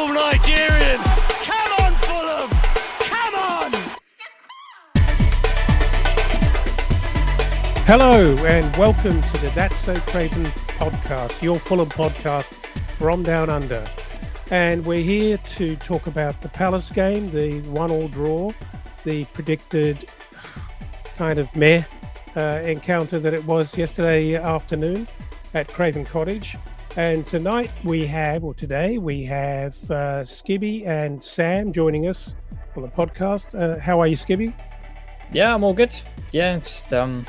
Typical Nigerian. Come on, Fulham. Come on. Hello and welcome to the That's So Craven podcast, your Fulham podcast from down under. And we're here to talk about the Palace game, the 1-1 draw, the predicted kind of meh encounter that it was yesterday afternoon at Craven Cottage. And today we have Skibby and Sam joining us on the podcast. How are you, Skibby? Yeah, I'm all good. Yeah, just a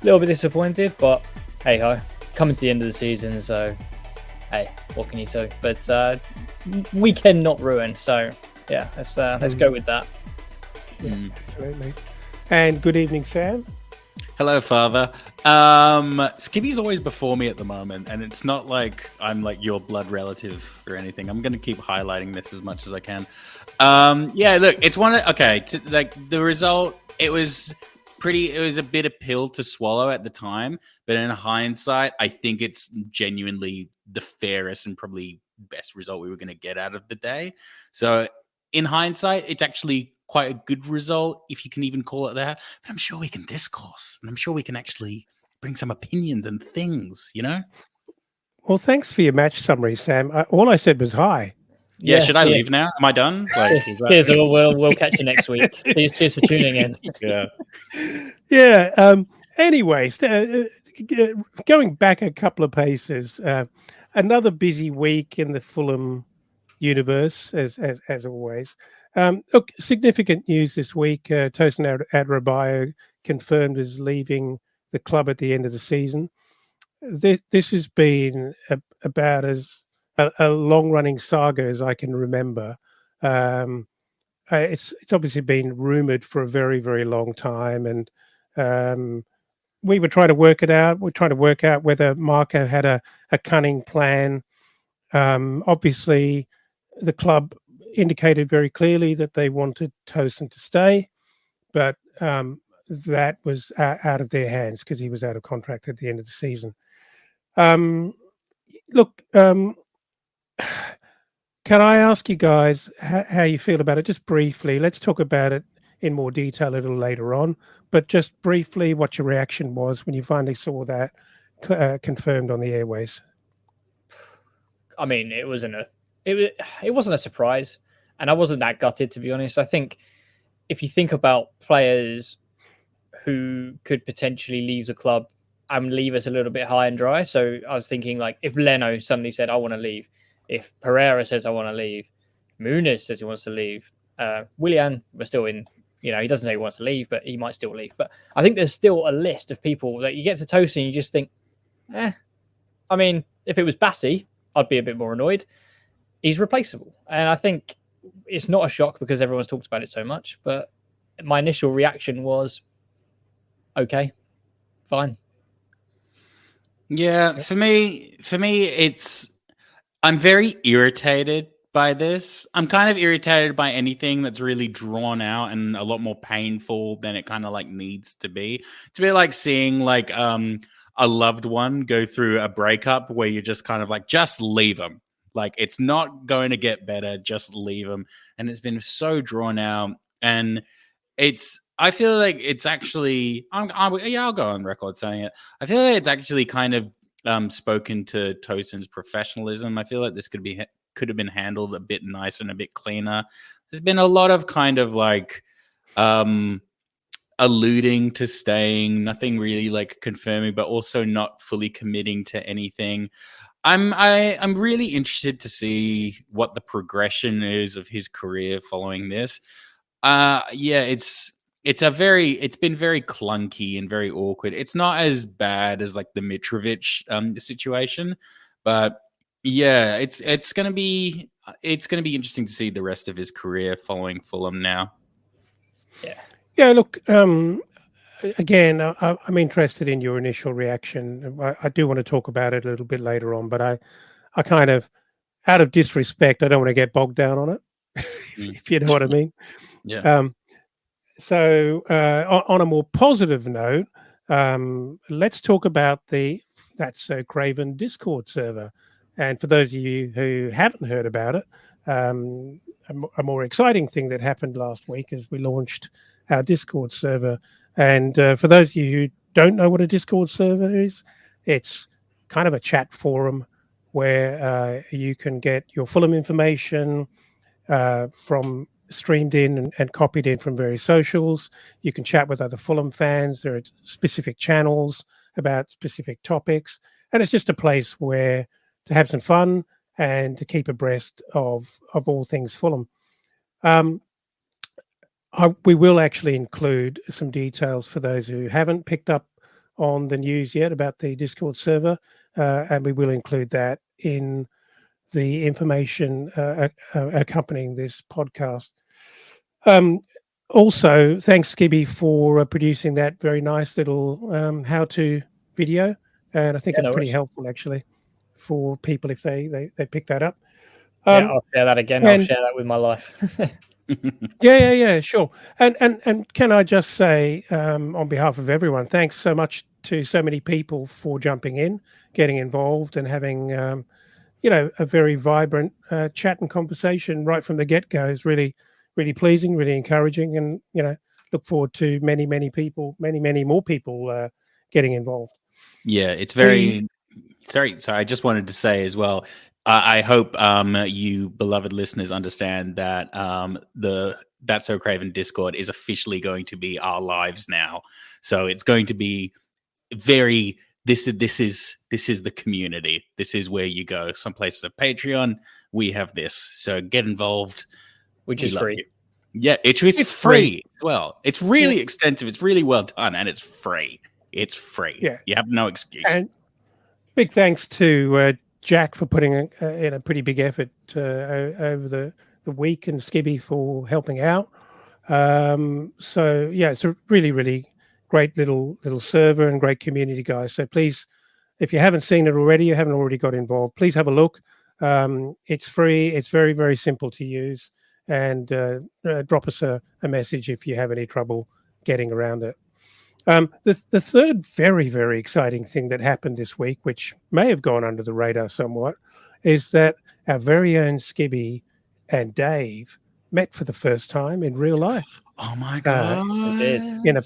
little bit disappointed, but hey ho, coming to the end of the season, so hey, what can you do? But weekend not ruined, so yeah, let's go with that. Yeah, absolutely. And good evening, Sam. Hello, Father. Skibby's always before me at the moment, and it's not like I'm like your blood relative or anything. I'm going to keep highlighting this as much as I can. Yeah, look, it's the result, it was a bit of pill to swallow at the time, but in hindsight, I think it's genuinely the fairest and probably best result we were going to get out of the day. So in hindsight, it's actually quite a good result, if you can even call it that. But I'm sure we can discourse, and I'm sure we can actually bring some opinions and things, you know? Well, thanks for your match summary, Sam. All I said was hi. Yeah, should I leave now? Am I done? Cheers, we'll catch you next week. Cheers for tuning in. Yeah. Anyways, going back a couple of paces, another busy week in the Fulham universe, as always. Look, significant news this week. Tosin Adarabioyo confirmed as leaving the club at the end of the season. This has been about as a long-running saga as I can remember. It's obviously been rumoured for a very, very long time, and we were trying to work it out. We're trying to work out whether Marco had a cunning plan. Obviously, the club indicated very clearly that they wanted Tosin to stay, but that was out of their hands because he was out of contract at the end of the season. Look, can I ask you guys how you feel about it? Just briefly. Let's talk about it in more detail a little later on, but just briefly what your reaction was when you finally saw that confirmed on the airways. I mean, it wasn't a surprise, and I wasn't that gutted, to be honest. I think if you think about players who could potentially leave the club and leave us a little bit high and dry, so I was thinking, like, if Leno suddenly said, I want to leave, if Pereira says, I want to leave, Muniz says he wants to leave, Willian, we're still in, he doesn't say he wants to leave, but he might still leave. But I think there's still a list of people that you get to Tosin and you just think, I mean, if it was Bassi, I'd be a bit more annoyed. He's replaceable. And I think it's not a shock because everyone's talked about it so much. But my initial reaction was, okay, fine. Yeah, for me, I'm very irritated by this. I'm kind of irritated by anything that's really drawn out and a lot more painful than it kind of like needs to be. To be like seeing like a loved one go through a breakup where you're just kind of like, just leave them. Like, it's not going to get better. Just leave them. And it's been so drawn out. And I feel like it's actually, I'll go on record saying it. I feel like it's actually kind of spoken to Tosin's professionalism. I feel like this could have been handled a bit nicer and a bit cleaner. There's been a lot of kind of like alluding to staying, nothing really like confirming, but also not fully committing to anything. I'm really interested to see what the progression is of his career following this. It's been very clunky and very awkward. It's not as bad as like the Mitrovic situation, but yeah, it's gonna be interesting to see the rest of his career following Fulham now. Yeah. Look, again, I'm interested in your initial reaction. I do want to talk about it a little bit later on, but I kind of, out of disrespect, I don't want to get bogged down on it, if you know what I mean. Yeah. So on a more positive note, let's talk about the That's So Craven Discord server. And for those of you who haven't heard about it, a more exciting thing that happened last week is we launched our Discord server. And for those of you who don't know what a Discord server is, it's kind of a chat forum where you can get your Fulham information from streamed in and copied in from various socials. You can chat with other Fulham fans. There are specific channels about specific topics, and it's just a place where to have some fun and to keep abreast of all things Fulham. We will actually include some details for those who haven't picked up on the news yet about the Discord server, and we will include that in the information accompanying this podcast. Also, thanks, Skibby, for producing that very nice little how-to video, and I think it's pretty helpful actually for people if they pick that up. I'll share that again. I'll share that with my life. Yeah, sure. And can I just say, on behalf of everyone, thanks so much to so many people for jumping in, getting involved, and having a very vibrant chat and conversation right from the get-go. Is really, really pleasing, really encouraging, and look forward to many more people getting involved. Yeah, it's very. Sorry. I just wanted to say as well. I hope you beloved listeners understand that the That's So Craven Discord is officially going to be our lives now. So it's going to be very. This is the community. This is where you go. Some places have Patreon. We have this. So get involved. Which is free. You. Yeah, it's free as well. It's really extensive. It's really well done, and it's free. It's free. Yeah, you have no excuse. And big thanks to Jack for putting in a pretty big effort over the week, and Skibby for helping out. So yeah, it's a really, really great little server and great community, guys. So please, if you haven't seen it already, you haven't already got involved, please have a look. It's free. It's very, very simple to use, and drop us a message if you have any trouble getting around it. The third very, very exciting thing that happened this week, which may have gone under the radar somewhat, is that our very own Skibby and Dave met for the first time in real life. Oh my god! In a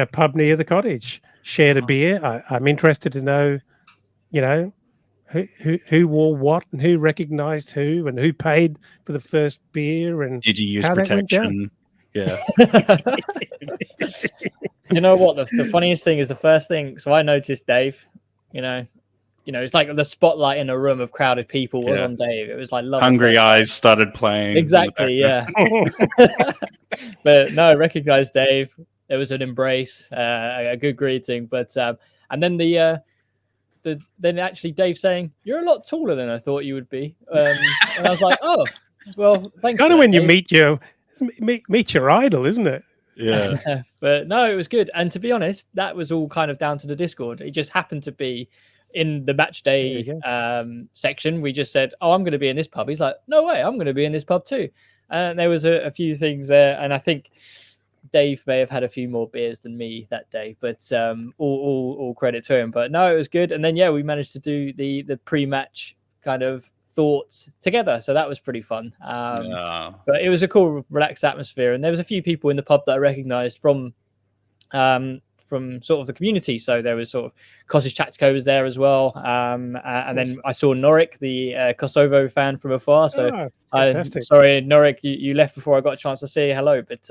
pub near the cottage, shared a beer. I'm interested to know, who wore what and who recognized who and who paid for the first beer, and did you use protection? Yeah. You know what? The funniest thing is the first thing. So I noticed Dave. It's like the spotlight in a room of crowded people was on Dave. It was like Hungry Eyes started playing. Exactly. Yeah. But no, I recognized Dave. There was an embrace, a good greeting. But and then then actually Dave saying, "You're a lot taller than I thought you would be," and I was like, "Oh, well, thanks." It's kind of when you meet your idol, isn't it? Yeah. But no, it was good. And to be honest, that was all kind of down to the Discord. It just happened to be in the match day section. We just said, "Oh, I'm going to be in this pub." He's like, "No way, I'm going to be in this pub too." And there was a few things there, and I think Dave may have had a few more beers than me that day, but all credit to him. But no, it was good. And then we managed to do the pre-match kind of thoughts together, so that was pretty fun. But it was a cool, relaxed atmosphere, and there was a few people in the pub that I recognized from sort of the community. So there was sort of Costas Chatko was there as well, and then I saw Norik, the Kosovo fan from afar. So sorry, Norik, you left before I got a chance to say hello, but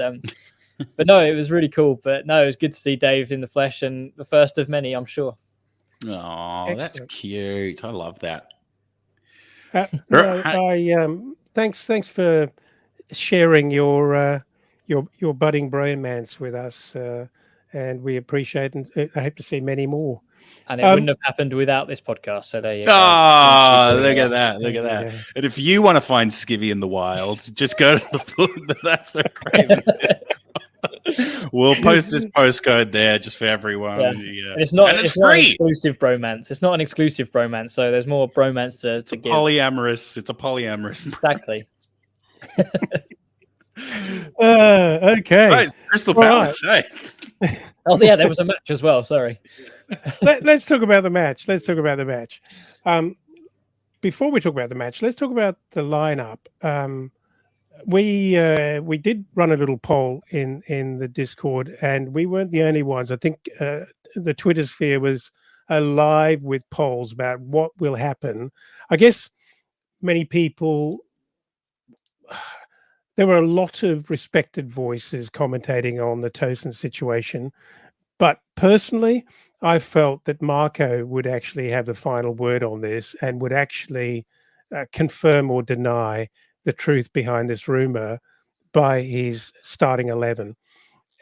but no, it was really cool. But no, it was good to see Dave in the flesh, and the first of many, I'm sure. Oh, that's cute. I love that. Thanks for sharing your budding bromance with us, and we appreciate it. And I hope to see many more. And it wouldn't have happened without this podcast. So there you go. Oh, look at that! Look at that! And if you want to find Skivvy in the wild, just go to the That's So Craven. We'll post this postcode there just for everyone. Yeah. And it's free. Not an exclusive bromance. It's not an exclusive bromance, so there's more bromance to give. Polyamorous. It's a polyamorous. Exactly. Okay. Right, Crystal Palace. Right. Hey. Oh yeah, there was a match as well. Sorry. Let's talk about the match. before we talk about the match, let's talk about the lineup. We did run a little poll in the Discord, and we weren't the only ones. I think the Twitter sphere was alive with polls about what will happen. I guess many people. There were a lot of respected voices commentating on the Tosin situation, but personally, I felt that Marco would actually have the final word on this and would actually confirm or deny the truth behind this rumor by his starting 11.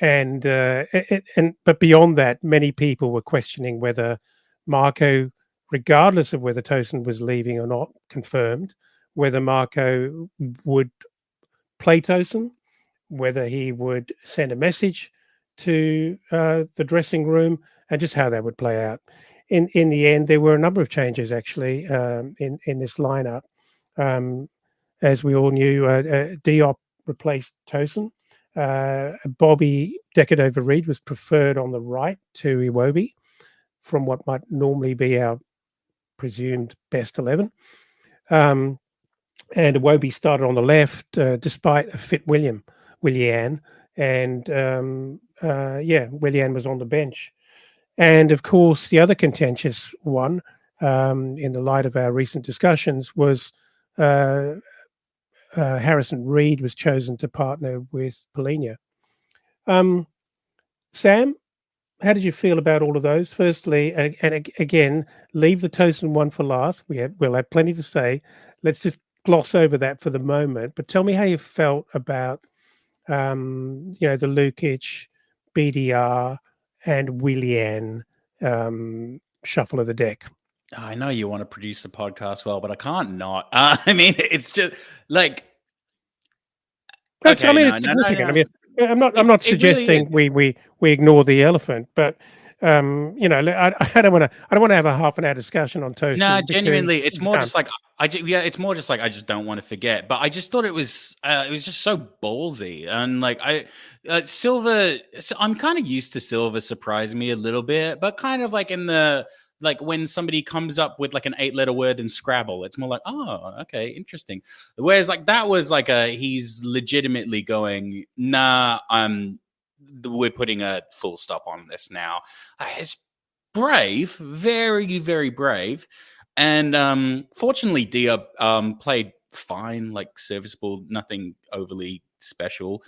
And but beyond that, many people were questioning whether Marco, regardless of whether Tosin was leaving or not, confirmed whether Marco would play Tosin, whether he would send a message to the dressing room, and just how that would play out. In the end, there were a number of changes actually in this lineup. As we all knew, Diop replaced Tosin. Bobby Decordova-Reid was preferred on the right to Iwobi from what might normally be our presumed best 11. And Iwobi started on the left despite a fit Willian. And Willian was on the bench. And of course, the other contentious one, in the light of our recent discussions, was Harrison Reed was chosen to partner with Polina. Sam, how did you feel about all of those? Firstly, and again, leave the Tosin one for last. We'll have plenty to say. Let's just gloss over that for the moment. But tell me how you felt about the Lukic, BDR, and Willian shuffle of the deck. I know you want to produce the podcast well, but I can't not. I mean, it's just like. It's significant. No. I mean, I'm not suggesting really we ignore the elephant, but I don't want to have a half an hour discussion on Tosin. No, genuinely, it's more just like it's more just like I just don't want to forget. But I just thought it was just so ballsy, and like Silver. I'm kind of used to Silver surprising me a little bit, but kind of like in the. Like when somebody comes up with like an 8-letter word in Scrabble, it's more like, oh, okay, interesting. Whereas like that was like he's legitimately going, nah, we're putting a full stop on this now. It's brave, very, very brave. And fortunately, Diop played fine, like serviceable, nothing overly special.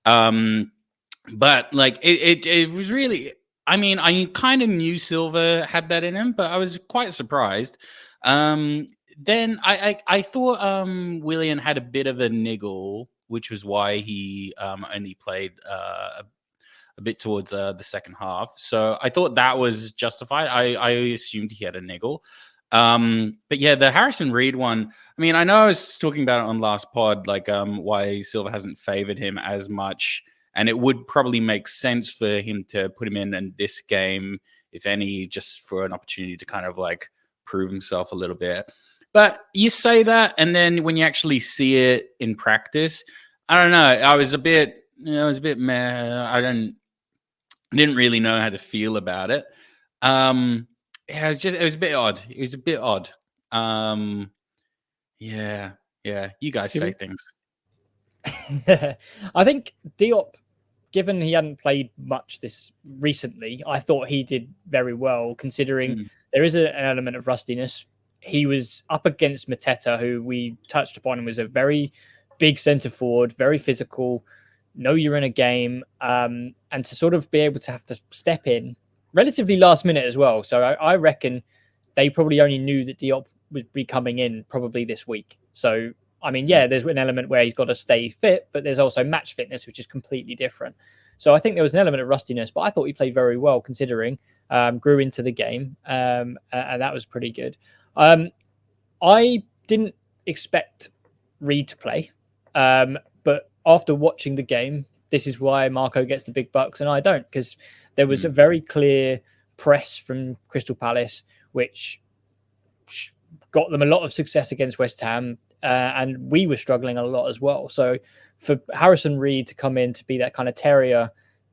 But like it was really. I mean, I kind of knew Silver had that in him, but I was quite surprised. Then I thought Willian had a bit of a niggle, which was why he only played a bit towards the second half. So I thought that was justified. I assumed he had a niggle. But yeah, the Harrison Reed one, I mean, I know I was talking about it on last pod, like why Silver hasn't favored him as much. And it would probably make sense for him to put him in this game, if any, just for an opportunity to kind of like prove himself a little bit. But you say that, and then when you actually see it in practice, I don't know. I was a bit meh. I didn't really know how to feel about it. It was a bit odd. It was a bit odd. Yeah. You guys say things. I think Diop, given he hadn't played much this recently, I thought he did very well, considering there is an element of rustiness. He was up against Mateta, who we touched upon, and was a very big centre forward, very physical, know you're in a game, and to sort of be able to have to step in relatively last minute as well. So I reckon they probably only knew that Diop would be coming in probably this week. So I mean, yeah, there's an element where he's got to stay fit, but there's also match fitness, which is completely different. So I think there was an element of rustiness, but I thought he played very well considering, grew into the game, and that was pretty good. I didn't expect Reed to play, but after watching the game, this is why Marco gets the big bucks and I don't, because there was a very clear press from Crystal Palace, which got them a lot of success against West Ham. And we were struggling a lot as well. So for Harrison Reed to come in to be that kind of terrier,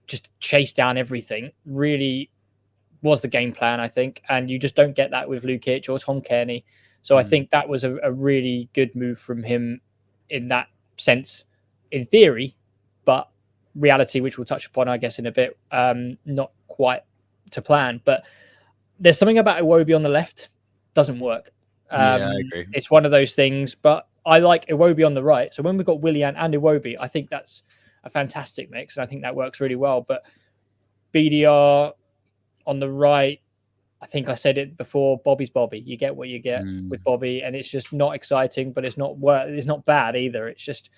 just chase down everything, really was the game plan, I think. And you just don't get that with Lukic or Tom Kearney. So I think that was a really good move from him in that sense, in theory, but reality, which we'll touch upon, I guess, in a bit, not quite to plan. But there's something about Iwobi on the left doesn't work. Yeah, I agree. It's one of those things, but I like Iwobi on the right. So when we've got Willian and Iwobi, I think that's a fantastic mix, and I think that works really well. But BDR on the right, I think I said it before, Bobby's Bobby. You get what you get with Bobby, and it's just not exciting, but it's not bad either. It's just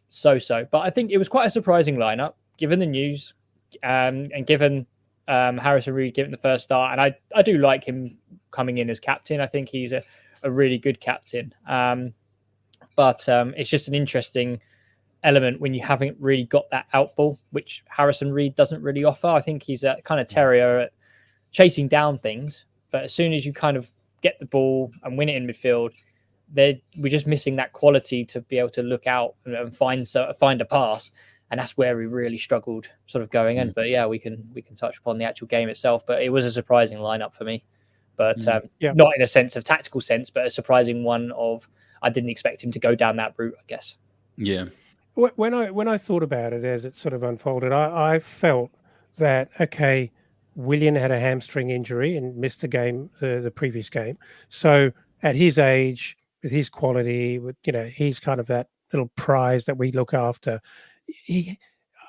so. But I think it was quite a surprising lineup, given the news, and given Harrison Reed given the first start. And I do like him coming in as captain. I think he's a really good captain. But it's just an interesting element when you haven't really got that out ball, which Harrison Reed doesn't really offer. I think he's a kind of terrier at chasing down things, but as soon as you kind of get the ball and win it in midfield, we're just missing that quality to be able to look out and find a pass, and that's where we really struggled sort of going in. But yeah, we can touch upon the actual game itself, but it was a surprising lineup for me, but not in a sense of tactical sense, but a surprising one of I didn't expect him to go down that route, I guess. Yeah. When I thought about it as it sort of unfolded, I felt that, okay, Willian had a hamstring injury and missed the game, the previous game. So at his age, with his quality, he's kind of that little prize that we look after.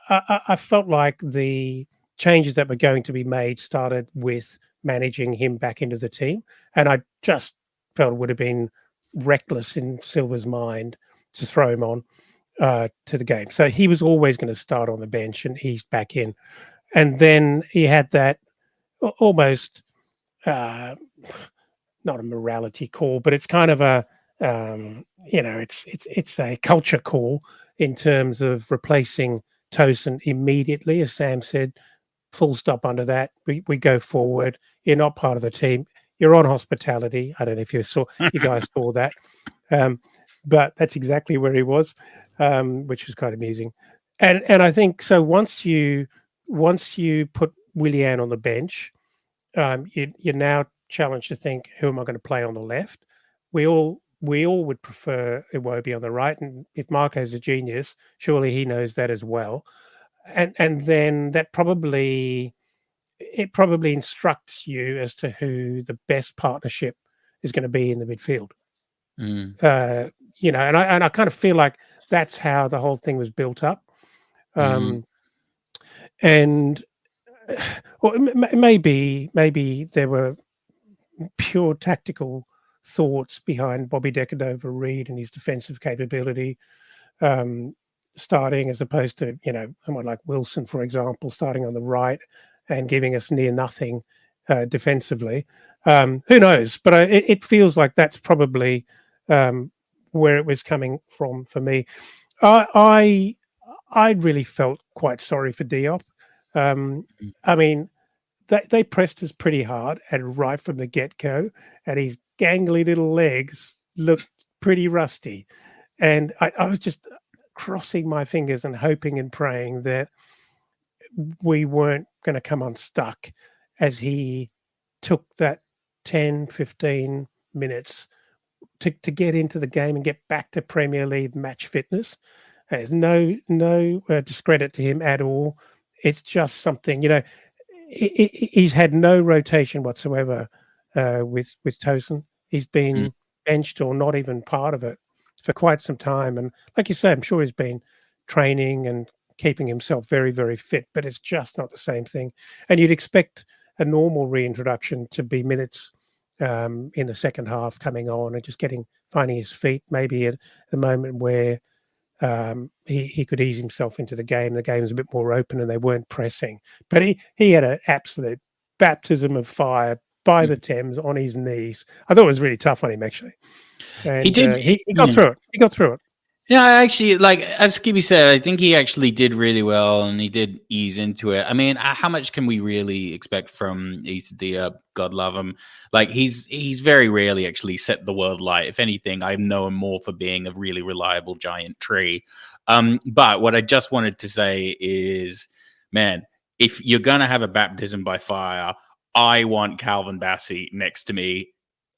I felt like the changes that were going to be made started with managing him back into the team, and I just felt it would have been reckless in Silva's mind to throw him on to the game. So he was always going to start on the bench, and he's back in. And then he had that almost not a morality call, but it's kind of a it's a culture call in terms of replacing Tosin immediately, as Sam said. Full stop under that. We go forward. You're not part of the team. You're on hospitality. I don't know if you guys saw that, but that's exactly where he was, which was kind of amusing. And I think so. Once you put Willian on the bench, you're now challenged to think, who am I going to play on the left? We all would prefer Iwobi on the right, and if Marco's a genius, surely he knows that as well. And then that probably instructs you as to who the best partnership is going to be in the midfield. And I kind of feel like that's how the whole thing was built up. And well, maybe there were pure tactical thoughts behind Bobby Decordova-Reid and his defensive capability, starting as opposed to someone like Wilson, for example, starting on the right and giving us near nothing defensively. Who knows? But it feels like that's probably where it was coming from for me. I really felt quite sorry for Diop. I mean, they pressed us pretty hard and right from the get-go, and his gangly little legs looked pretty rusty. And I was just crossing my fingers and hoping and praying that we weren't going to come unstuck as he took that 10, 15 minutes to get into the game and get back to Premier League match fitness. There's no discredit to him at all. It's just something, he's had no rotation whatsoever with Tosin. He's been benched or not even part of it for quite some time. And like you say, I'm sure he's been training and keeping himself very, very fit, but it's just not the same thing. And you'd expect a normal reintroduction to be minutes in the second half coming on and just finding his feet, maybe at a moment where he could ease himself into the game. The game was a bit more open and they weren't pressing. But he had an absolute baptism of fire by the Thames on his knees. I thought it was really tough on him, actually. And he did. He got through it. He got through it. Yeah, actually, like as Skibby said, I think he actually did really well, and he did ease into it. I mean, how much can we really expect from Issa Diop? God love him. Like he's very rarely actually set the world light. If anything, I know him more for being a really reliable giant tree. But what I just wanted to say is, man, if you're gonna have a baptism by fire, I want Calvin Bassey next to me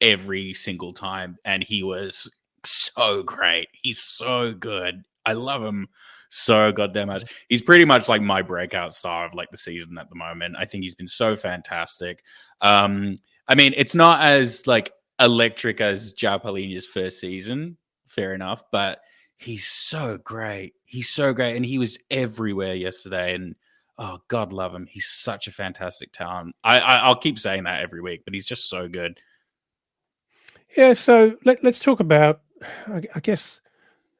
every single time, and he was so great. He's so good. I love him so goddamn much. He's pretty much like my breakout star of like the season at the moment. I think he's been so fantastic. I mean, it's not as like electric as João Palhinha's first season, fair enough, but he's so great. He's so great, and he was everywhere yesterday. And oh, God love him. He's such a fantastic talent. I'll keep saying that every week, but he's just so good. Yeah, so let's talk about, I guess,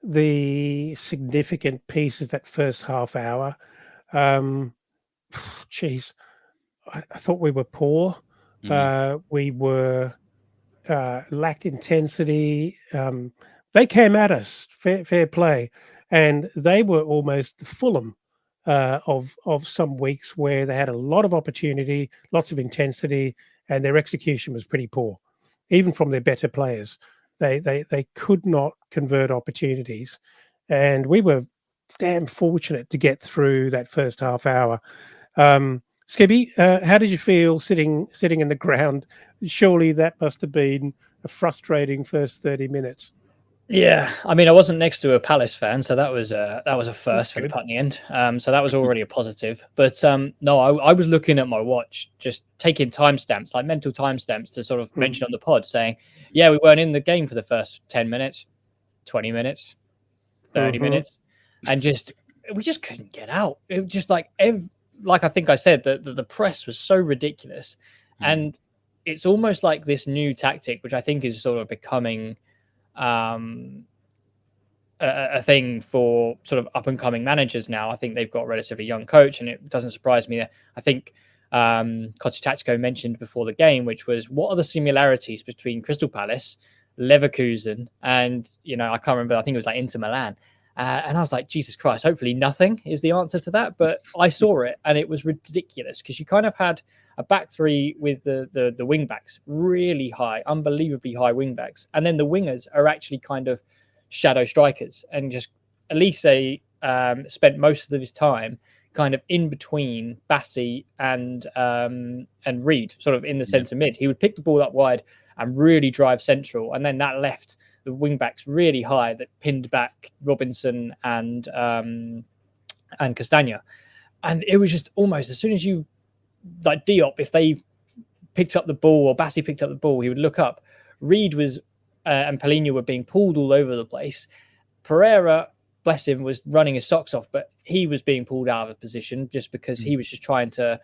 the significant pieces that first half hour. Geez, I thought we were poor. We were lacked intensity. They came at us, fair play, and they were almost the Fulham of some weeks where they had a lot of opportunity, lots of intensity, and their execution was pretty poor, even from their better players. They could not convert opportunities, and we were damn fortunate to get through that first half hour. Skibby, how did you feel sitting in the ground? Surely that must have been a frustrating first 30 minutes. Yeah, I mean, I wasn't next to a Palace fan, so that was a first for the Good. Putney end. So that was already a positive. But no, I was looking at my watch, just taking timestamps, like mental timestamps, to sort of mention on the pod, saying, "Yeah, we weren't in the game for the first 10 minutes, 20 minutes, 30 minutes, and we just couldn't get out. It was just like I think I said, that the press was so ridiculous, and it's almost like this new tactic, which I think is sort of becoming a thing for sort of up and coming managers now. I think they've got a relatively young coach, and it doesn't surprise me. I think Coach Tactico mentioned before the game, which was, what are the similarities between Crystal Palace, Leverkusen, and I can't remember. I think it was like Inter Milan. And I was like, Jesus Christ, hopefully nothing is the answer to that. But I saw it, and it was ridiculous, because you kind of had a back three with the wing backs really high, unbelievably high wing backs. And then the wingers are actually kind of shadow strikers. And just Elise spent most of his time kind of in between Bassi and Reed, sort of in the centre mid. He would pick the ball up wide and really drive central. And then that left the wing backs really high that pinned back Robinson and Castagna. And it was just almost, as soon as you, like Diop, if they picked up the ball or Bassi picked up the ball, he would look up. Reed was and Palhinha were being pulled all over the place. Pereira, bless him, was running his socks off, but he was being pulled out of position just because he was just trying to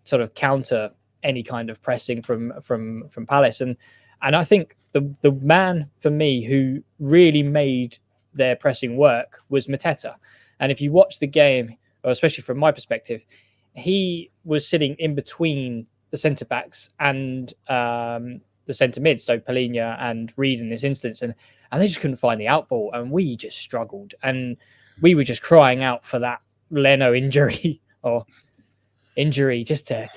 sort of counter any kind of pressing from Palace. And I think the man for me who really made their pressing work was Mateta. And if you watch the game, or especially from my perspective, he was sitting in between the centre backs and the centre mid, so Palhinha and Reed in this instance, and they just couldn't find the out ball, and we just struggled, and we were just crying out for that Leno injury just to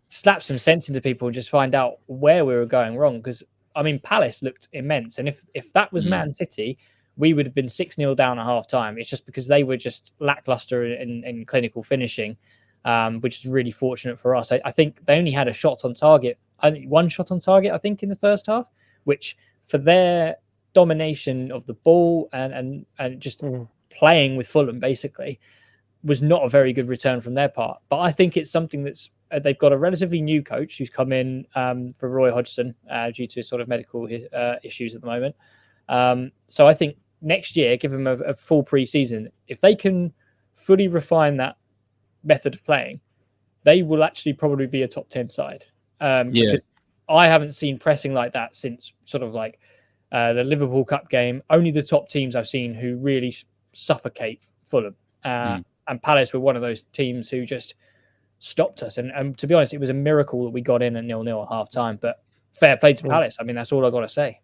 slap some sense into people and just find out where we were going wrong. Because I mean, Palace looked immense, and if that was Man City, we would have been 6-0 down at half time. It's just because they were just lackluster in clinical finishing, which is really fortunate for us. I think they only had a shot on target. I think one shot on target, I think, in the first half, which for their domination of the ball and just playing with Fulham basically was not a very good return from their part. But I think it's something that's they've got a relatively new coach who's come in for Roy Hodgson due to sort of medical issues at the moment. So I think next year, give them a full pre-season. If they can fully refine that method of playing, they will actually probably be a top 10 side. Because I haven't seen pressing like that since sort of like the Liverpool Cup game. Only the top teams I've seen who really suffocate Fulham. And Palace were one of those teams who just stopped us. And to be honest, it was a miracle that we got in at 0-0 at half time. But fair play to Palace. I mean, that's all I've got to say.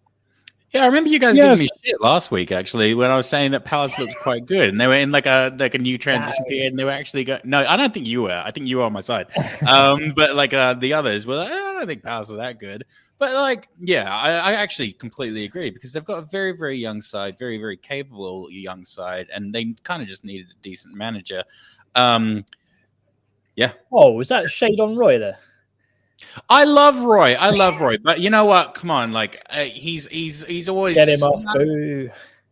Yeah, I remember you guys giving me shit last week, actually, when I was saying that Palace looked quite good, and they were in like a new transition period, and they were actually no, I don't think you were. I think you were on my side. But like the others were like, I don't think Palace are that good. But like, yeah, I actually completely agree, because they've got a very, very young side, very, very capable young side, and they kind of just needed a decent manager. Yeah. Oh, was that shade on Roy there? I love Roy. But you know what? Come on, like he's always Get him off. Boo.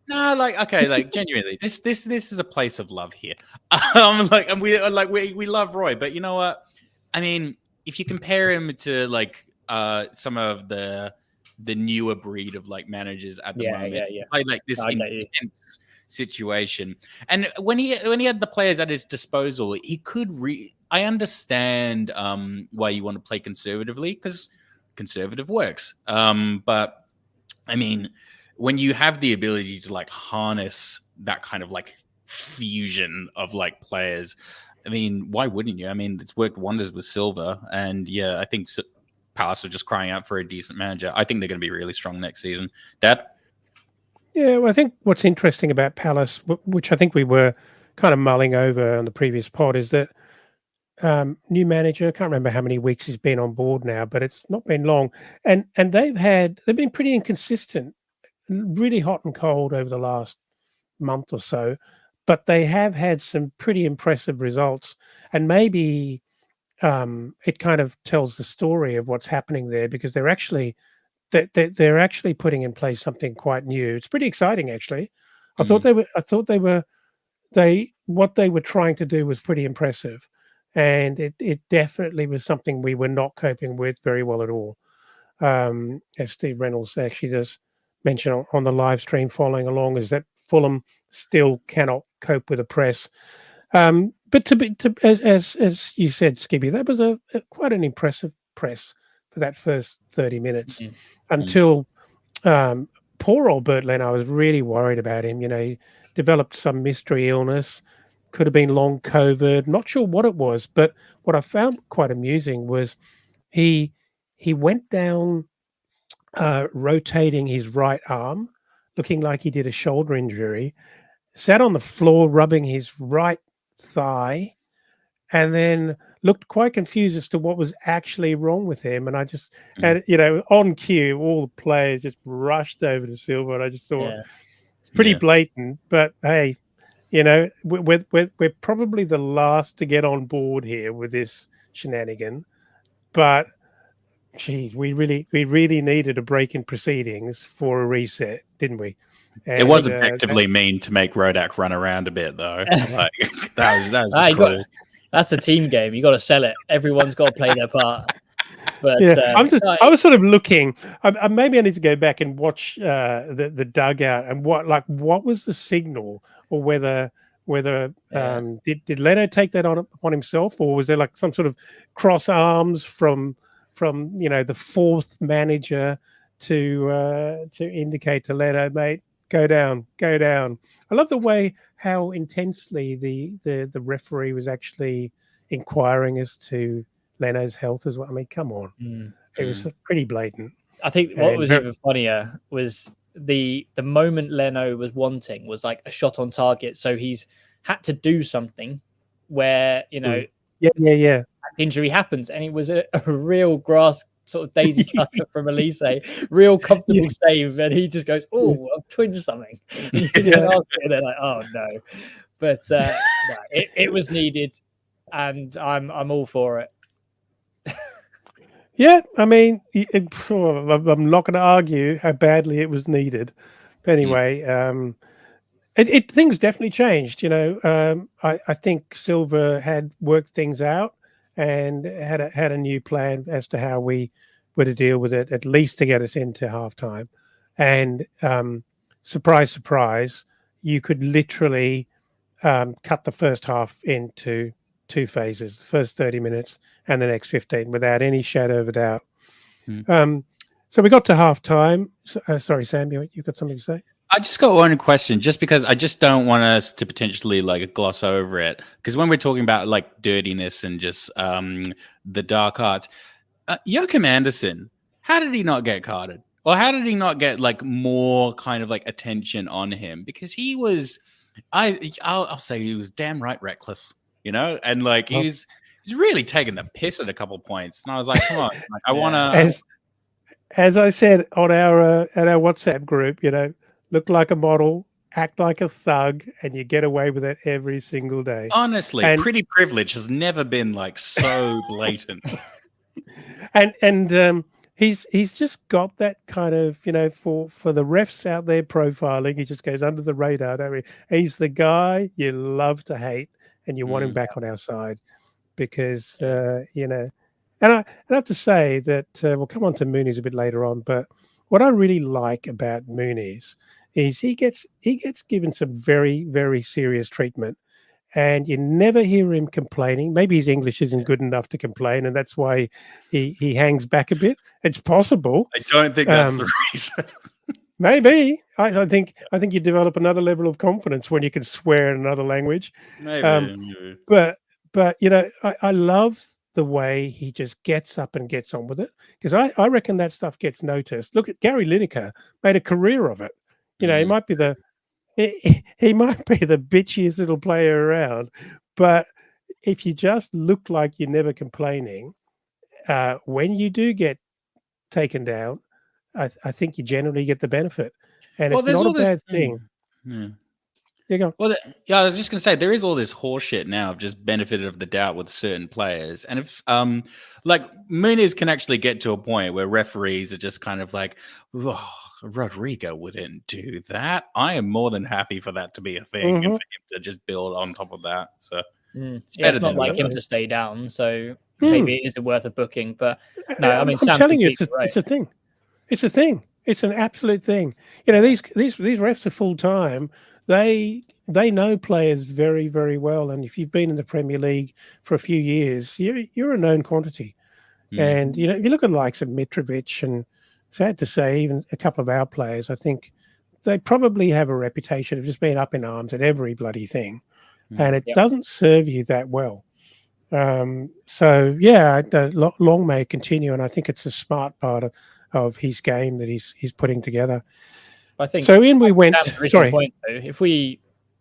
No, like okay, like genuinely, this is a place of love here. Like, and we love Roy, but you know what? I mean, if you compare him to like some of the newer breed of like managers at the moment, like this intense situation, and when he had the players at his disposal, he could I understand why you want to play conservatively because conservative works, but I mean, when you have the ability to like harness that kind of like fusion of like players, I mean, why wouldn't you? I mean, it's worked wonders with Silver, and yeah, I think Palace are just crying out for a decent manager. I think they're going to be really strong next season. Dad? Yeah, well, I think what's interesting about Palace, which I think we were kind of mulling over on the previous pod, is that new manager. I can't remember how many weeks he's been on board now, but it's not been long, and they've been pretty inconsistent, really hot and cold over the last month or so, but they have had some pretty impressive results, and maybe it kind of tells the story of what's happening there because they're actually putting in place something quite new. It's pretty exciting, actually. I thought what they were trying to do was pretty impressive, and it definitely was something we were not coping with very well at all. As Steve Reynolds actually does mention on the live stream following along, is that Fulham still cannot cope with the press. But as you said, Skibby, that was a quite an impressive press for that first 30 minutes until poor old Bert Leno. I was really worried about him. You know, he developed some mystery illness, could have been long COVID, not sure what it was. But what I found quite amusing was he went down rotating his right arm, looking like he did a shoulder injury, sat on the floor rubbing his right thigh, and then looked quite confused as to what was actually wrong with him. And I just, and you know, on cue, all the players just rushed over to Silva, and I just thought it's pretty blatant. But hey, you know, we're probably the last to get on board here with this shenanigan. But gee, we really needed a break in proceedings for a reset, didn't we? And, it was effectively mean to make Rodak run around a bit, though. Like that was that's a team game. You got to sell it. Everyone's got to play their part. But yeah, I was sort of looking. Maybe I need to go back and watch the dugout and what was the signal, or whether did Leno take that on himself, or was there like some sort of cross arms from you know the fourth manager to indicate to Leno, mate, go down. I love the way how intensely the referee was actually inquiring as to Leno's health as well. I mean, come on. It was pretty blatant. I think what was even funnier was the moment Leno was wanting was like a shot on target. So he's had to do something where, you know, injury happens. And it was a real grass sort of daisy cutter from Elise, real comfortable save. And he just goes, oh, I've twinged something. And they're like, oh no. But it was needed. And I'm all for it. Yeah, I mean, I'm not going to argue how badly it was needed. But anyway, things definitely changed. You know, I think Silva had worked things out and had a new plan as to how we were to deal with it, at least to get us into halftime. And surprise, surprise, you could literally cut the first half into two phases, the first 30 minutes and the next 15, without any shadow of a doubt. So we got to halftime. Sorry, Sam, you got something to say? I just got one question, just because I just don't want us to potentially like gloss over it. Because when we're talking about like dirtiness and just the dark arts, Joachim Andersen, how did he not get carded? Or how did he not get like more kind of like attention on him? Because he was, I'll say he was damn right reckless, you know? And like he's really taking the piss at a couple of points. And I was like, come on, like, I want to. As I said on our WhatsApp group, you know, look like a model, act like a thug, and you get away with it every single day. Honestly, pretty privilege has never been like so blatant. and he's just got that kind of, for the refs out there profiling, he just goes under the radar, don't we? He's the guy you love to hate, and you want him back on our side because And I have to say that we'll come on to Mooney's a bit later on, but what I really like about Mooney's is he gets given some very, very serious treatment, and you never hear him complaining. Maybe his English isn't good enough to complain, and that's why he hangs back a bit. It's possible. I don't think that's the reason. Maybe I think you develop another level of confidence when you can swear in another language. Maybe. But I love the way he just gets up and gets on with it, because I reckon that stuff gets noticed. Look at Gary Lineker, made a career of it. He might be he might be the bitchiest little player around, but if you just look like you're never complaining, when you do get taken down, I think you generally get the benefit, and it's not a bad thing. Yeah. You go. Well, I was just going to say, there is all this horseshit now of just benefit of the doubt with certain players. And if, like, Muniz can actually get to a point where referees are just kind of like, oh, Rodrigo wouldn't do that. I am more than happy for that to be a thing and for him to just build on top of that. So it's not like him to stay down. So maybe it isn't worth a booking. But no, I mean, I'm telling you, it's a thing. It's a thing. It's an absolute thing. These refs are full time. They know players very, very well, and if you've been in the Premier League for a few years, you're a known quantity. And if you look at the likes of Mitrovic, and sad to say, even a couple of our players, I think they probably have a reputation of just being up in arms at every bloody thing, and it doesn't serve you that well. So long may it continue, and I think it's a smart part of his game that he's putting together. I think so. In we went. Sorry, point, though,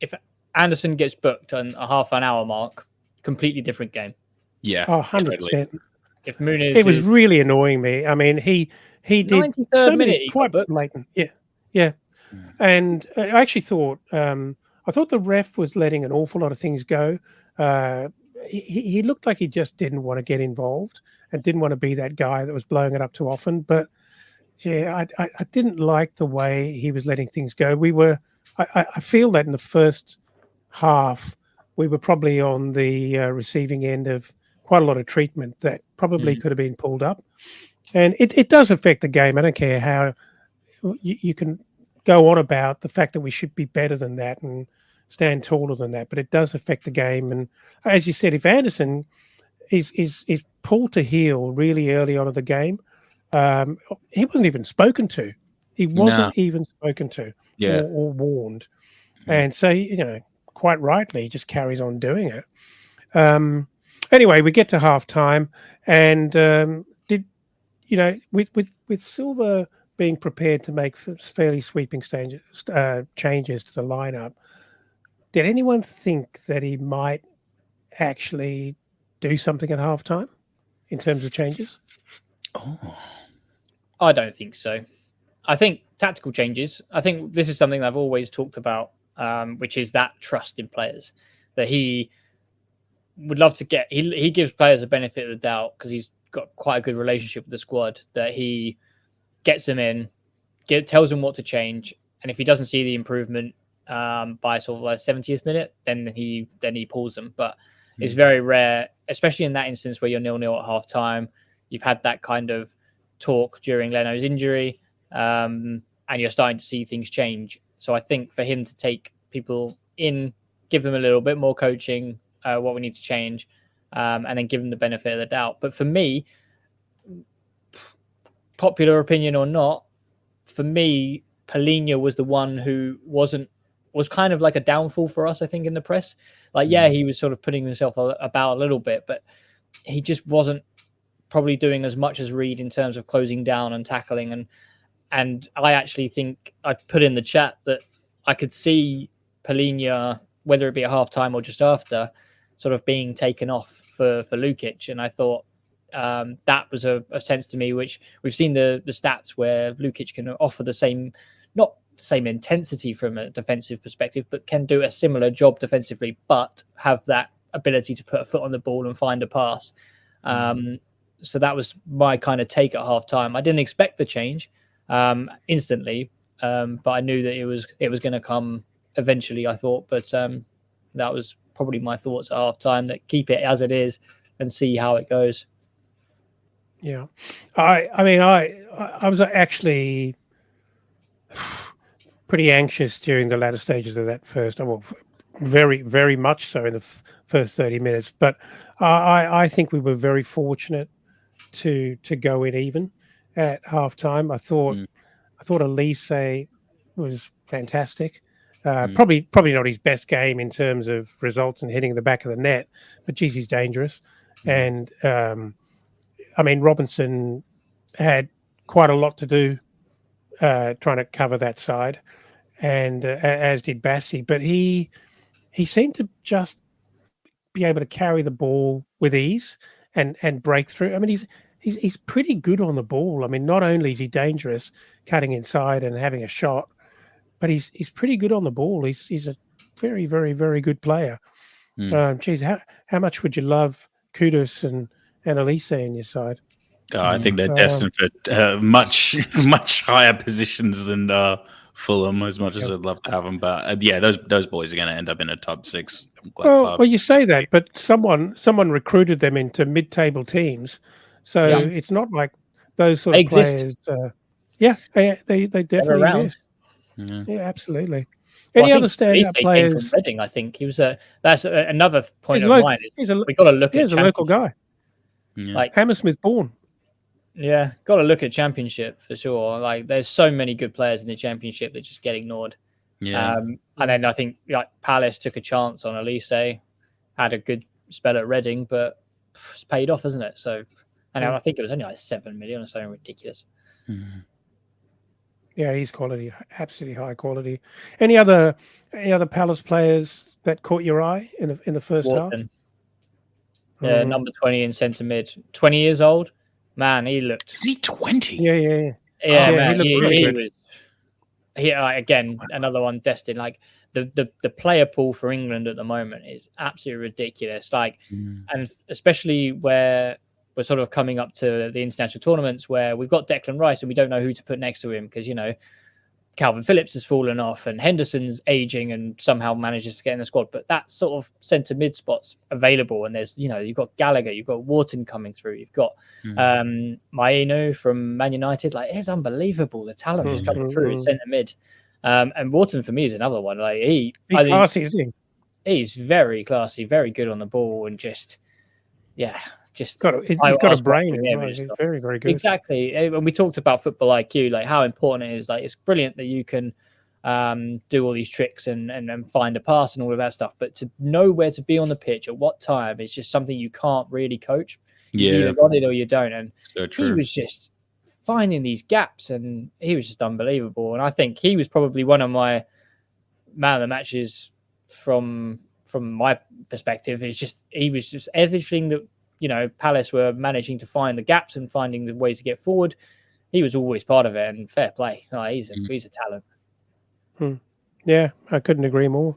if Anderson gets booked on a half an hour mark, completely different game. Yeah, 100%. If Muniz, it was really annoying me. I mean, he did so many quite blatant. Yeah. And I actually thought the ref was letting an awful lot of things go. He looked like he just didn't want to get involved and didn't want to be that guy that was blowing it up too often. But yeah, I didn't like the way he was letting things go. I feel that in the first half, we were probably on the receiving end of quite a lot of treatment that probably could have been pulled up. And it does affect the game. I don't care how you can go on about the fact that we should be better than that and stand taller than that, but it does affect the game. And as you said, if Anderson is pulled to heel really early on in the game, he wasn't even spoken to. He wasn't even spoken to or warned. And so, quite rightly, he just carries on doing it. Anyway, we get to halftime, and with Silva being prepared to make fairly sweeping changes to the lineup, did anyone think that he might actually do something at halftime in terms of changes? Oh, I don't think so. I think tactical changes. I think this is something I've always talked about, which is that trust in players that he would love to get. He gives players a benefit of the doubt because he's got quite a good relationship with the squad, that he gets them in, tells them what to change, and if he doesn't see the improvement by sort of like 70th minute, then he pulls them. But it's very rare, especially in that instance where you're 0-0 at half time. You've had that kind of talk during Leno's injury, and you're starting to see things change. So I think for him to take people in, give them a little bit more coaching, what we need to change, and then give them the benefit of the doubt. But for me, popular opinion or not, for me, Palhinha was the one who was kind of like a downfall for us, I think, in the press. Like, he was sort of putting himself about a little bit, but he just wasn't probably doing as much as Reed in terms of closing down and tackling. And I actually think I put in the chat that I could see Palhinha, whether it be at halftime or just after, sort of being taken off for Lukic. And I thought that was a sense to me, which we've seen the stats where Lukic can offer the same, not the same intensity from a defensive perspective, but can do a similar job defensively, but have that ability to put a foot on the ball and find a pass. So that was my kind of take at halftime. I didn't expect the change instantly, but I knew that it was going to come eventually, I thought. But that was probably my thoughts at halftime, that keep it as it is and see how it goes. Yeah. I was actually pretty anxious during the latter stages of that first. Well, very, very much so in the first 30 minutes. But I think we were very fortunate to go in even at halftime. I thought Elise was fantastic. Probably not his best game in terms of results and hitting the back of the net, but geez, he's dangerous. And Robinson had quite a lot to do trying to cover that side, and as did Bassi. But he seemed to just be able to carry the ball with ease and break through. I mean, he's pretty good on the ball. I mean, not only is he dangerous cutting inside and having a shot, but he's pretty good on the ball. He's a very, very, very good player. Geez, how much would you love Kudus and Elise in your side? I think they're destined for much higher positions than Fulham. As much as I'd love to have them, but those boys are going to end up in a top 6 club. Well, you say that, but someone recruited them into mid-table teams, so it's not like those sort of players. They definitely exist. Yeah, absolutely. Any other standout players? Came from Reading, I think he was that's another point of mine. We got to look at. He's a local guy, like Hammersmith born. Yeah, got to look at Championship for sure. Like, there's so many good players in the Championship that just get ignored. Yeah, and then I think Palace took a chance on Elise, had a good spell at Reading, but it's paid off, isn't it? So, and I think it was only like 7 million or something ridiculous. Yeah, he's quality, absolutely high quality. Any other Palace players that caught your eye in the first half? Yeah, number 20 in centre mid, 20 years old. Man, he looked. Is he 20? Yeah. Man, he looked really good. Again, another one destined. Like the player pool for England at the moment is absolutely ridiculous. Like, and especially where we're sort of coming up to the international tournaments where we've got Declan Rice and we don't know who to put next to him because Calvin Phillips has fallen off and Henderson's aging and somehow manages to get in the squad. But that sort of centre mid spot's available. And there's, you've got Gallagher, you've got Wharton coming through, you've got Maenu from Man United. Like, it's unbelievable. The talent is coming through in centre mid. And Wharton for me is another one. Like he's classy, isn't he? He's very classy, very good on the ball, and he's got a brain as well. He's very, very good. Exactly. When we talked about football IQ, like how important it is, like it's brilliant that you can do all these tricks and find a pass and all of that stuff, but to know where to be on the pitch at what time is just something you can't really coach. You either got it or you don't. And so true. He was just finding these gaps, and he was just unbelievable. And I think he was probably one of my man of the matches from my perspective. He was just everything that Palace were managing to find the gaps and finding the ways to get forward. He was always part of it, and fair play. He's a talent. Yeah, I couldn't agree more.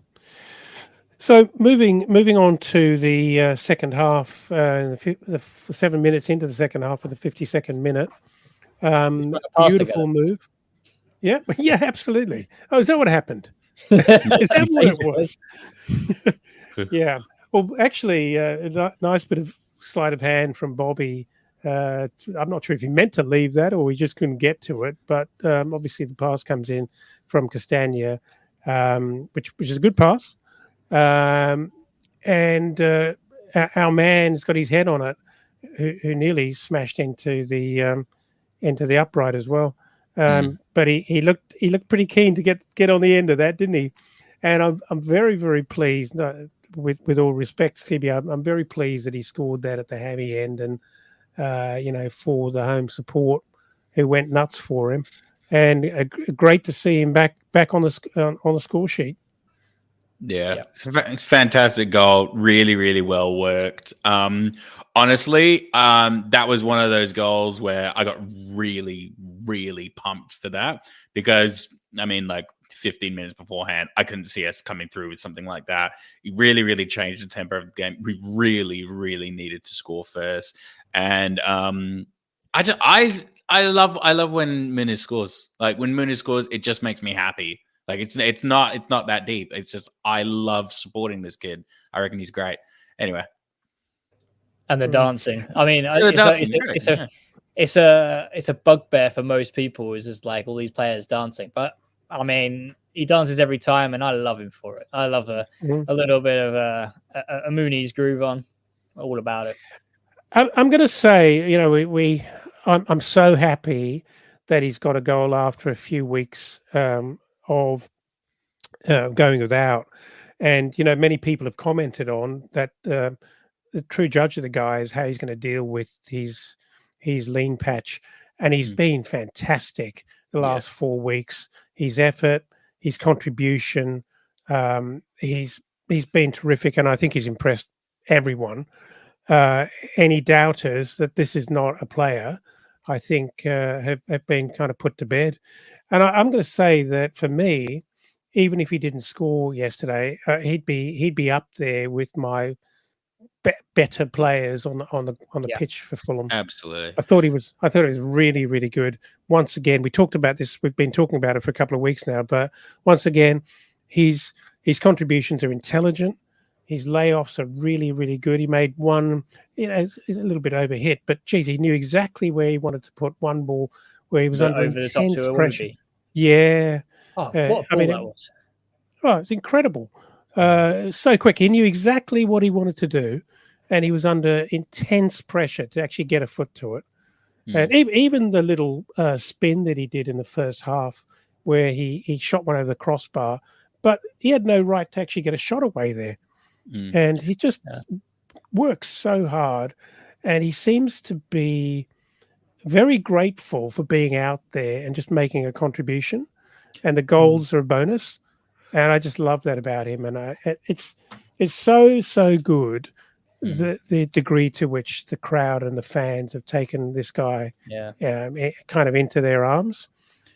So moving on to the second half, the 7 minutes into the second half of the 52nd minute. Beautiful move. Yeah, absolutely. Oh, is that what happened? Is that what it was? Yeah. Well, actually, a nice bit of sleight of hand from Bobby. I'm not sure if he meant to leave that or he just couldn't get to it, but obviously the pass comes in from Castagna, which is a good pass. And our man's got his head on it, who nearly smashed into the upright as well. But he looked pretty keen to get on the end of that, didn't he? And I'm very, very pleased. With all respect, Phoebe, I'm very pleased that he scored that at the hammy end, and for the home support who went nuts for him, and great to see him back on the score sheet. Yeah. It's a fantastic goal. Really, really well worked. Honestly, that was one of those goals where I got really, really pumped for that because, 15 minutes beforehand. I couldn't see us coming through with something like that. It really, really changed the tempo of the game. We really, really needed to score first. And I love when Muniz scores. Like when Muniz scores, it just makes me happy. Like it's not that deep. It's just I love supporting this kid. I reckon he's great. Anyway, and the dancing. I mean, it's a bugbear for most people. Is just like all these players dancing, but I mean, he dances every time, and I love him for it. I love a little bit of a Muniz groove on, all about it. I'm going to say, you know, I'm so happy that he's got a goal after a few weeks of going without, and you know, many people have commented on that. The true judge of the guy is how he's going to deal with his lean patch, and he's been fantastic the last 4 weeks. His effort, his contribution, he's been terrific, and I think he's impressed everyone. Any doubters that this is not a player, I think, have been kind of put to bed. And I'm going to say that for me, even if he didn't score yesterday, he'd be up there with my better players on the pitch for Fulham. Absolutely. I thought it was really, really good. Once again, we talked about this. We've been talking about it for a couple of weeks now, but once again, his contributions are intelligent. His layoffs are really, really good. He made one, you know, it's a little bit overhit, but geez, he knew exactly where he wanted to put one ball where he was under intense pressure. Yeah. Oh, what a ball that was. Oh, it's incredible. So quick. He knew exactly what he wanted to do, and he was under intense pressure to actually get a foot to it. And even the little spin that he did in the first half, where he shot one over the crossbar, but he had no right to actually get a shot away there. And he just works so hard, and he seems to be very grateful for being out there and just making a contribution. And the goals are a bonus. And I just love that about him. And it's so good the degree to which the crowd and the fans have taken this guy kind of into their arms,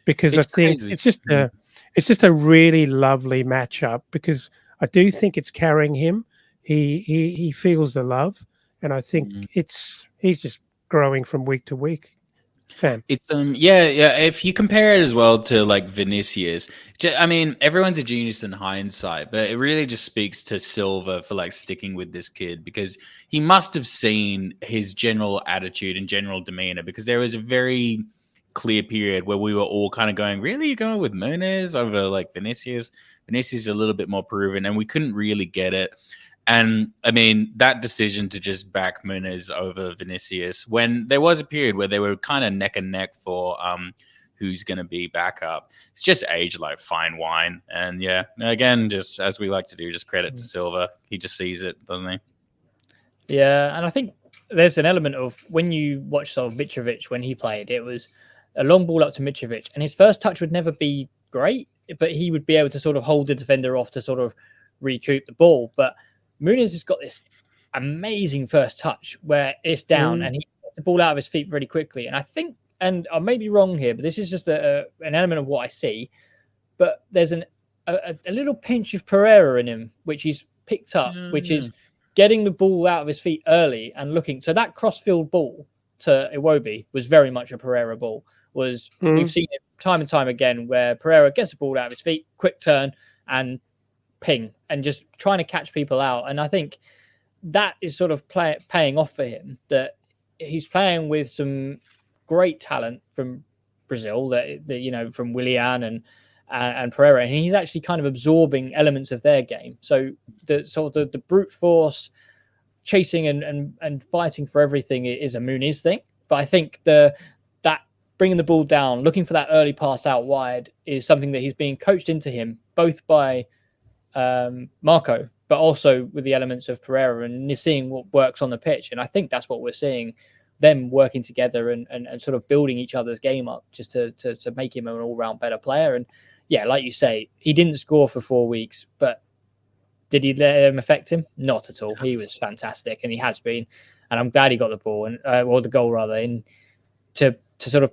because I think it's just a really lovely matchup, because I do think it's carrying him. He feels the love, and I think he's just growing from week to week. Sam. It's if you compare it as well to like Vinicius, I mean, everyone's a genius in hindsight, but it really just speaks to Silva for like sticking with this kid, because he must have seen his general attitude and general demeanor, because there was a very clear period where we were all kind of going, really, you're going with Muniz over like Vinicius is a little bit more proven, and we couldn't really get it. And I mean, that decision to just back Muniz over Vinicius, when there was a period where they were kind of neck and neck for who's going to be backup, it's just aged like fine wine. And yeah, again, just as we like to do, just credit to Silva. He just sees it, doesn't he? Yeah, and I think there's an element of when you watch sort of Mitrovic when he played, it was a long ball up to Mitrovic, and his first touch would never be great, but he would be able to sort of hold the defender off to sort of recoup the ball. But Muniz has got this amazing first touch where it's down and he gets the ball out of his feet really quickly. And I think, and I may be wrong here, but this is just an element of what I see. But there's a little pinch of Pereira in him, which he's picked up, which is getting the ball out of his feet early and looking. So that cross-field ball to Iwobi was very much a Pereira ball. We've seen it time and time again where Pereira gets the ball out of his feet, quick turn, and ping, and just trying to catch people out. And I think that is sort of paying off for him, that he's playing with some great talent from Brazil, that you know, from Willian and Pereira, and he's actually kind of absorbing elements of their game. So the brute force chasing and fighting for everything is a Muniz thing, but I think that bringing the ball down, looking for that early pass out wide, is something that he's being coached into him, both by Marco, but also with the elements of Pereira, and seeing what works on the pitch. And I think that's what we're seeing, them working together and sort of building each other's game up, just to make him an all-round better player. And yeah, like you say, he didn't score for 4 weeks, but did he let him affect him? Not at all. He was fantastic, and he has been. And I'm glad he got the ball, or the goal rather, in to sort of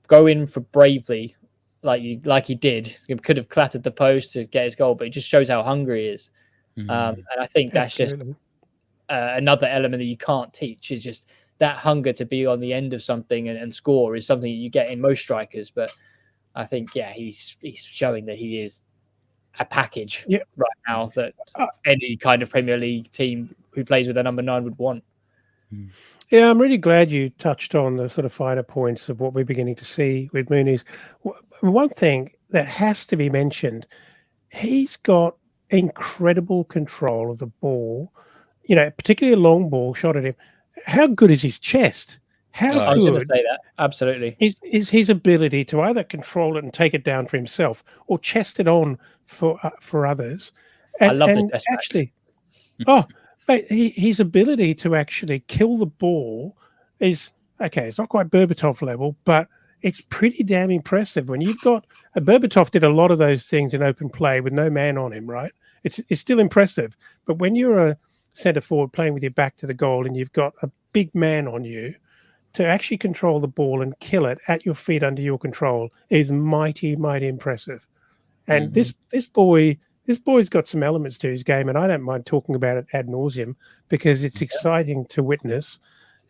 go in for bravely like he did. He could have clattered the post to get his goal, but it just shows how hungry he is. And I think that's Absolutely. just another element that you can't teach, is just that hunger to be on the end of something and score is something you get in most strikers. But I think, yeah, he's showing that he is a package right now that any kind of Premier League team who plays with a number 9 would want. Yeah, I'm really glad you touched on the sort of finer points of what we're beginning to see with Mooney's. One thing that has to be mentioned, he's got incredible control of the ball, particularly a long ball shot at him. How good is his chest? How I was going to good say that. Absolutely. is his ability to either control it and take it down for himself or chest it on for others? I love the chest actually, mate, his ability to actually kill the ball is okay. It's not quite Berbatov level, but it's pretty damn impressive. When you've got Berbatov did a lot of those things in open play with no man on him, right? It's still impressive, but when you're a centre forward playing with your back to the goal and you've got a big man on you, to actually control the ball and kill it at your feet under your control is mighty, mighty impressive. And this boy's got some elements to his game, and I don't mind talking about it ad nauseum because it's exciting to witness,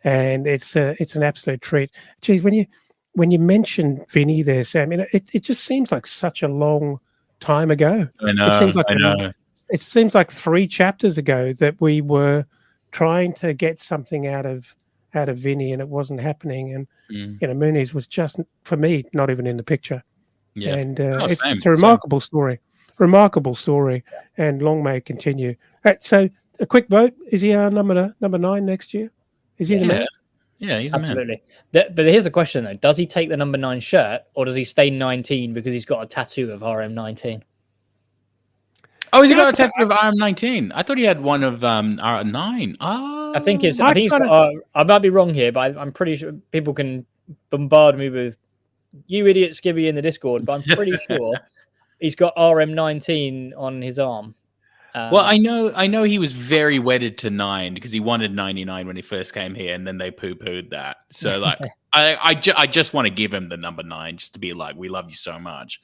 and it's an absolute treat. Geez, when you mention Vinny there, Sam, it just seems like such a long time ago. I know. It seems like 3 chapters ago that we were trying to get something out of Vinny, and it wasn't happening. And Muniz was just, for me, not even in the picture. Yeah, and it's a remarkable story. Remarkable story, and long may it continue. So, a quick vote: is he our number 9 next year? Is he the man? Yeah, he's absolutely. But here's a question though: does he take the number 9 shirt, or does he stay 19 because he's got a tattoo of RM19? Oh, has he got a tattoo of RM19? I thought he had one of R9. Oh, I think he's got, I might be wrong here, but I'm pretty sure people can bombard me with "you idiot, Skibby" in the Discord, but I'm pretty sure he's got RM19 on his arm. Well, I know he was very wedded to 9 because he wanted 99 when he first came here, and then they poo-pooed that. So, like, I just want to give him the number 9 just to be like, we love you so much.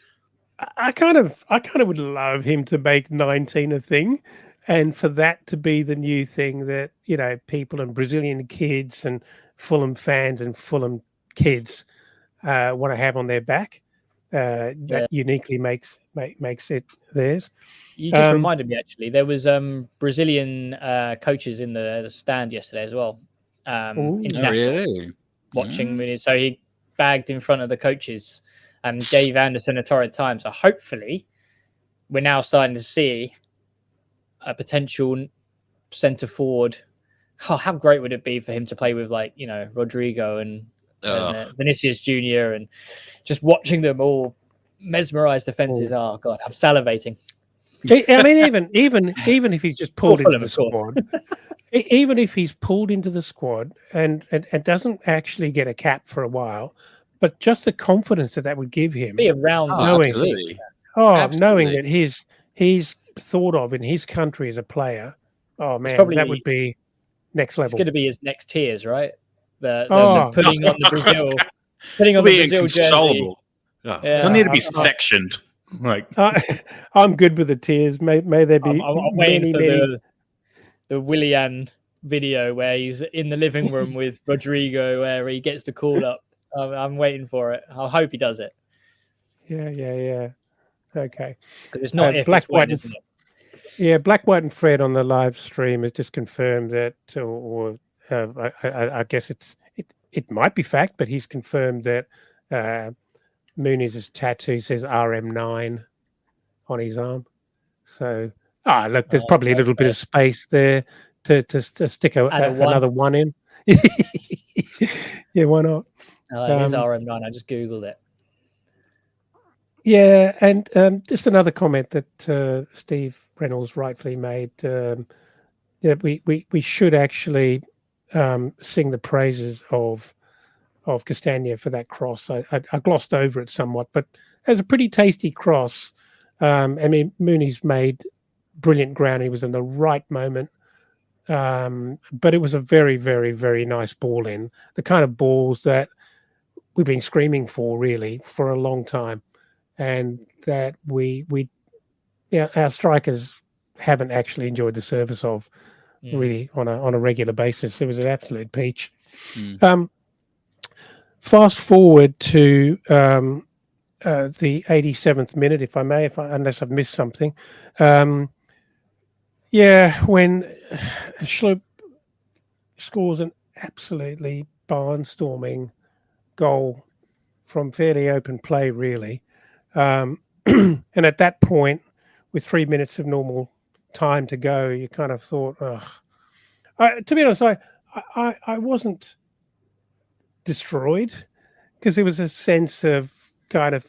I kind of would love him to make 19 a thing, and for that to be the new thing that people and Brazilian kids and Fulham fans and Fulham kids want to have on their back. That uniquely makes it theirs. You just reminded me, actually, there was Brazilian coaches in the stand yesterday as well. International, watching Muniz. So he bagged in front of the coaches and gave Anderson a torrid time. So hopefully we're now starting to see a potential centre forward. Oh, how great would it be for him to play with, like, Rodrigo and Vinicius Jr. and just watching them all mesmerize defenses. Oh God, I'm salivating. I mean, even if he's just pulled into the squad, even if he's pulled into the squad and doesn't actually get a cap for a while, but just the confidence that would give him, be around, knowing that he's thought of in his country as a player. Oh man, that would be next level. It's going to be his next tiers, right? The putting on the Brazil jersey. Yeah. He'll need to be sectioned. Like, I'm good with the tears. May there be. I'm waiting for the Willian video where he's in the living room with Rodrigo, where he gets to call up. I'm waiting for it. I hope he does it. Yeah. Okay. Because it's not Black, White, isn't it? Yeah, Black, White, and Fred on the live stream has just confirmed that, or I guess it might be fact, but he's confirmed that Muniz's tattoo says RM9 on his arm. So, look, there's probably a little bit of space there to stick another one in. Yeah, why not? It is RM9. I just Googled it. Yeah, and just another comment that Steve Reynolds rightfully made, that we should actually sing the praises of Castagna for that cross. I glossed over it somewhat, but it was a pretty tasty cross. I mean, Mooney's made brilliant ground. He was in the right moment. But it was a very, very, very nice ball in. The kind of balls that we've been screaming for, really, for a long time. and that our strikers haven't actually enjoyed the service of really on a regular basis. It was an absolute peach. Fast forward to the 87th minute, if I may, unless I've missed something. When Schlupp scores an absolutely barnstorming goal from fairly open play, really. And at that point, with 3 minutes of normal time to go, you kind of thought, to be honest, I wasn't destroyed, because there was a sense of kind of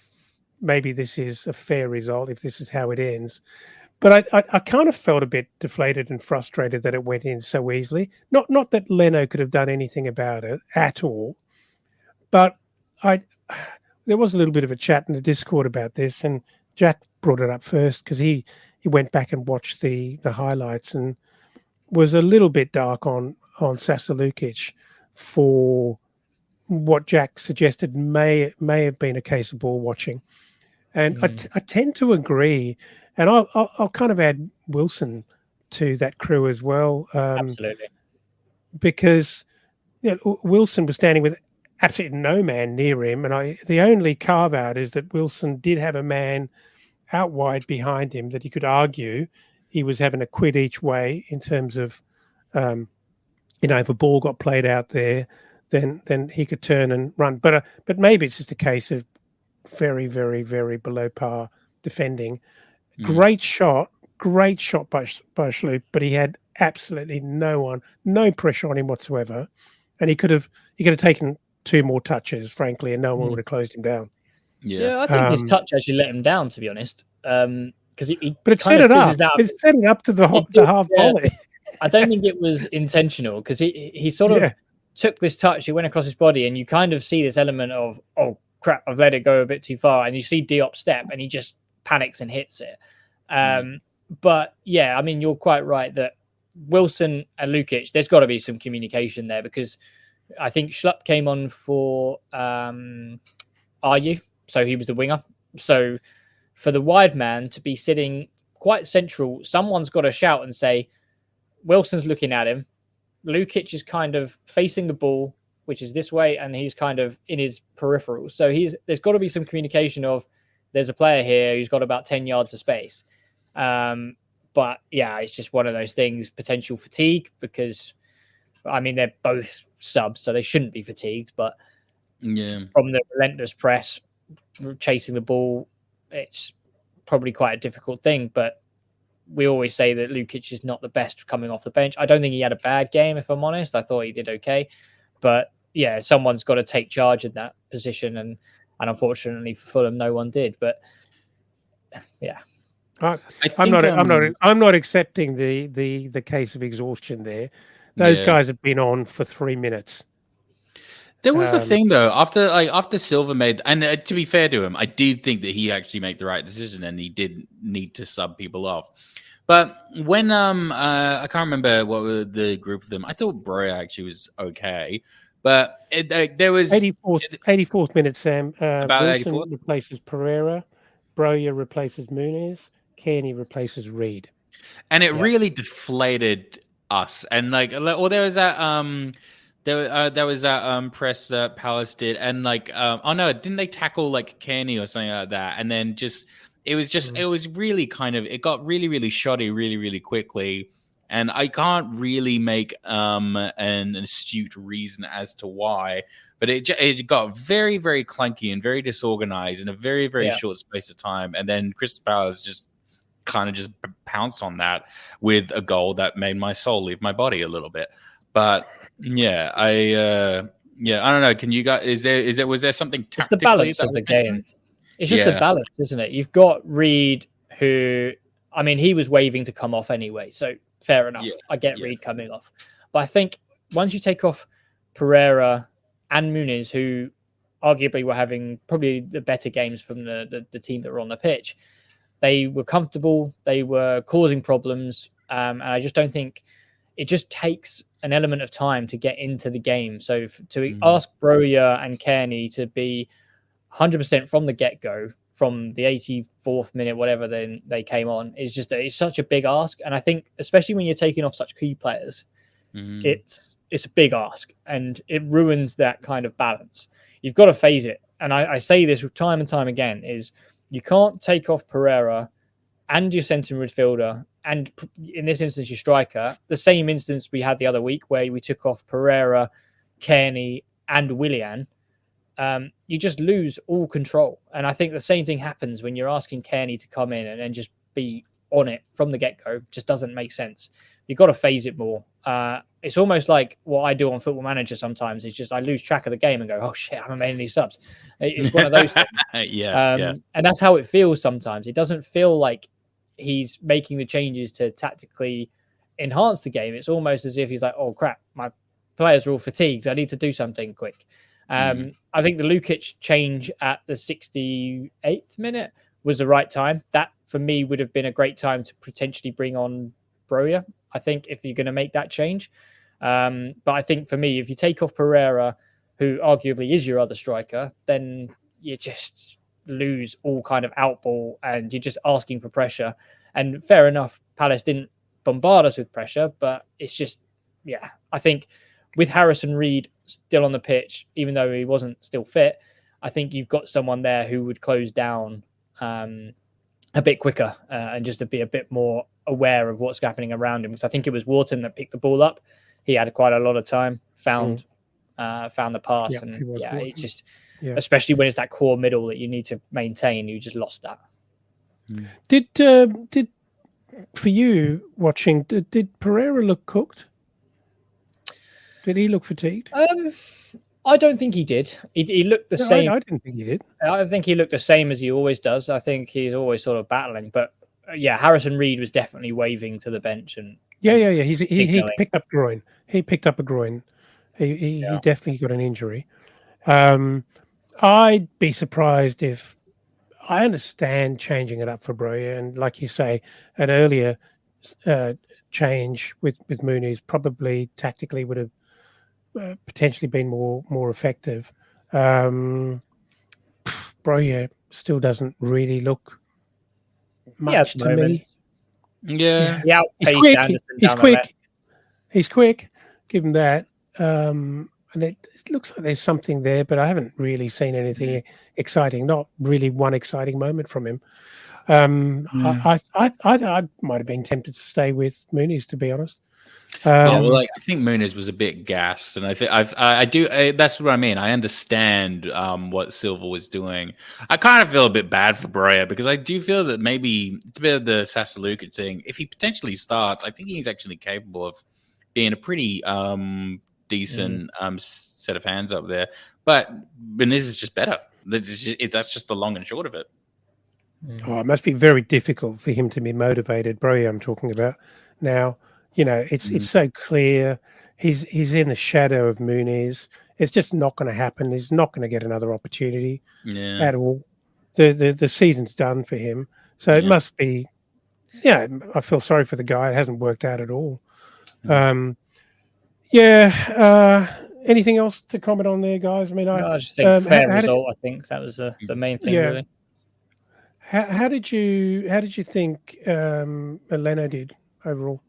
maybe this is a fair result if this is how it ends. But I kind of felt a bit deflated and frustrated that it went in so easily. Not that Leno could have done anything about it at all, but there was a little bit of a chat in the Discord about this, and Jack brought it up first because he went back and watched the highlights and was a little bit dark on Sasa Lukic for what Jack suggested may have been a case of ball watching. And I tend to agree, and I'll kind of add Wilson to that crew as well. Absolutely. Because Wilson was standing with absolutely no man near him, and the only carve out is that Wilson did have a man out wide behind him that he could argue he was having a quid each way in terms of, if a ball got played out there, then he could turn and run. But maybe it's just a case of very, very, very below par defending. Great shot by Schlupp, but he had absolutely no pressure on him whatsoever, and he could have taken 2 more touches, frankly, and no one would have closed him down. Yeah, I think his touch actually let him down, to be honest. Because but it set it up. It's setting up to the half volley. I don't think it was intentional, because he sort of took this touch, it went across his body, and you kind of see this element of, oh crap, I've let it go a bit too far, and you see Diop step and he just panics and hits it. But yeah, I mean, you're quite right that Wilson and Lukic, there's got to be some communication there, because I think Schlupp came on for Ayew, so he was the winger. So for the wide man to be sitting quite central, someone's got to shout and say, Wilson's looking at him, Lukic is kind of facing the ball, which is this way, and he's kind of in his peripheral. So there's got to be some communication of, there's a player here who's got about 10 yards of space. But yeah, it's just one of those things, potential fatigue, because I mean, they're both subs, so they shouldn't be fatigued, but from the relentless press, chasing the ball, it's probably quite a difficult thing. But we always say that Lukic is not the best coming off the bench. I don't think he had a bad game, if I'm honest. I thought he did okay. But yeah, someone's got to take charge in that position, and unfortunately for Fulham, no one did. But yeah. I'm not accepting the case of exhaustion there. Those guys have been on for 3 minutes. There was a thing though after Silva made, and to be fair to him, I did think that he actually made the right decision, and he did need to sub people off. But when I can't remember what were the group of them. I thought Broya actually was okay, but there was 84th minute. Sam about Wilson 84th replaces Pereira, Broya replaces Muniz, Kearney replaces Reed, and it really deflated us. And there was that there was that press that Palace did, and didn't they tackle like Kearney or something like that? And then it was really kind of, it got really, really shoddy really, really quickly. And I can't really make an astute reason as to why, but it got very, very clunky and very disorganized in a very, very short space of time. And then Crystal Palace just kind of just pounced on that with a goal that made my soul leave my body a little bit. But yeah, I don't know. Can you guys? Was there something tactically? It's the balance of the game. It's just the balance, isn't it? You've got Reed, who, I mean, he was waving to come off anyway, so fair enough. I get Reed coming off, but I think once you take off Pereira and Muniz, who arguably were having probably the better games from the team that were on the pitch, they were comfortable. They were causing problems, and I just don't think it just takes an element of time to get into the game. So to ask Broya and Kearney to be 100% from the get-go from the 84th minute, whatever, then they came on. It's such a big ask. And I think, especially when you're taking off such key players, it's a big ask and it ruins that kind of balance. You've got to phase it. And I say this time and time again, is you can't take off Pereira and your centre midfielder, and in this instance, your striker, the same instance we had the other week where we took off Pereira, Kearney, and Willian. You just lose all control. And I think the same thing happens when you're asking Kearney to come in and then just be on it from the get-go. Just doesn't make sense. You've got to phase it more. It's almost like what I do on Football Manager sometimes. It's just I lose track of the game and go, oh, shit, I haven't made any subs. It's one of those things. And that's how it feels sometimes. It doesn't feel like he's making the changes to tactically enhance the game. It's almost as if he's like, oh, crap, my players are all fatigued. I need to do something quick. I think the Lukic change at the 68th minute was the right time. That, for me, would have been a great time to potentially bring on Broja, I think, if you're going to make that change. But I think, for me, if you take off Pereira, who arguably is your other striker, then you just lose all kind of outball and you're just asking for pressure. And fair enough, Palace didn't bombard us with pressure, but it's just, yeah, I think with Harrison Reed still on the pitch, even though he wasn't still fit, I think you've got someone there who would close down a bit quicker and just to be a bit more aware of what's happening around him. Because I think it was Wharton that picked the ball up. He had quite a lot of time, found the pass, and it's just, especially when it's that core middle that you need to maintain, you just lost that. Did for you watching? Did Pereira look cooked? Did he look fatigued? I don't think he did. He looked the same. I didn't think he did. I think he looked the same as he always does. I think he's always sort of battling. But Harrison Reed was definitely waving to the bench and He picked up groin. He picked up a groin. He definitely got an injury. I'd be surprised if. I understand changing it up for Broja, and like you say, an earlier change with Muniz probably tactically would have potentially been more effective. Broja still doesn't really look much to me. Yeah. He's quick. Give him that. And it looks like there's something there, but I haven't really seen anything exciting. Not really one exciting moment from him. I might have been tempted to stay with Muniz, to be honest. I think Muniz was a bit gassed, and I think I do. That's what I mean. I understand what Silva was doing. I kind of feel a bit bad for Broja because I do feel that maybe it's a bit of the Sasa Lukic thing. If he potentially starts, I think he's actually capable of being a pretty decent set of hands up there. But Muniz is just better. That's just the long and short of it. Oh, it must be very difficult for him to be motivated. Broja, I'm talking about now. You know, it's so clear. He's in the shadow of Muniz. It's just not going to happen. He's not going to get another opportunity at all. The season's done for him. So it must be. I feel sorry for the guy. It hasn't worked out at all. Anything else to comment on there, guys? I mean, I just think fair result. I think that was the main thing. Really. How did you think Leno did overall?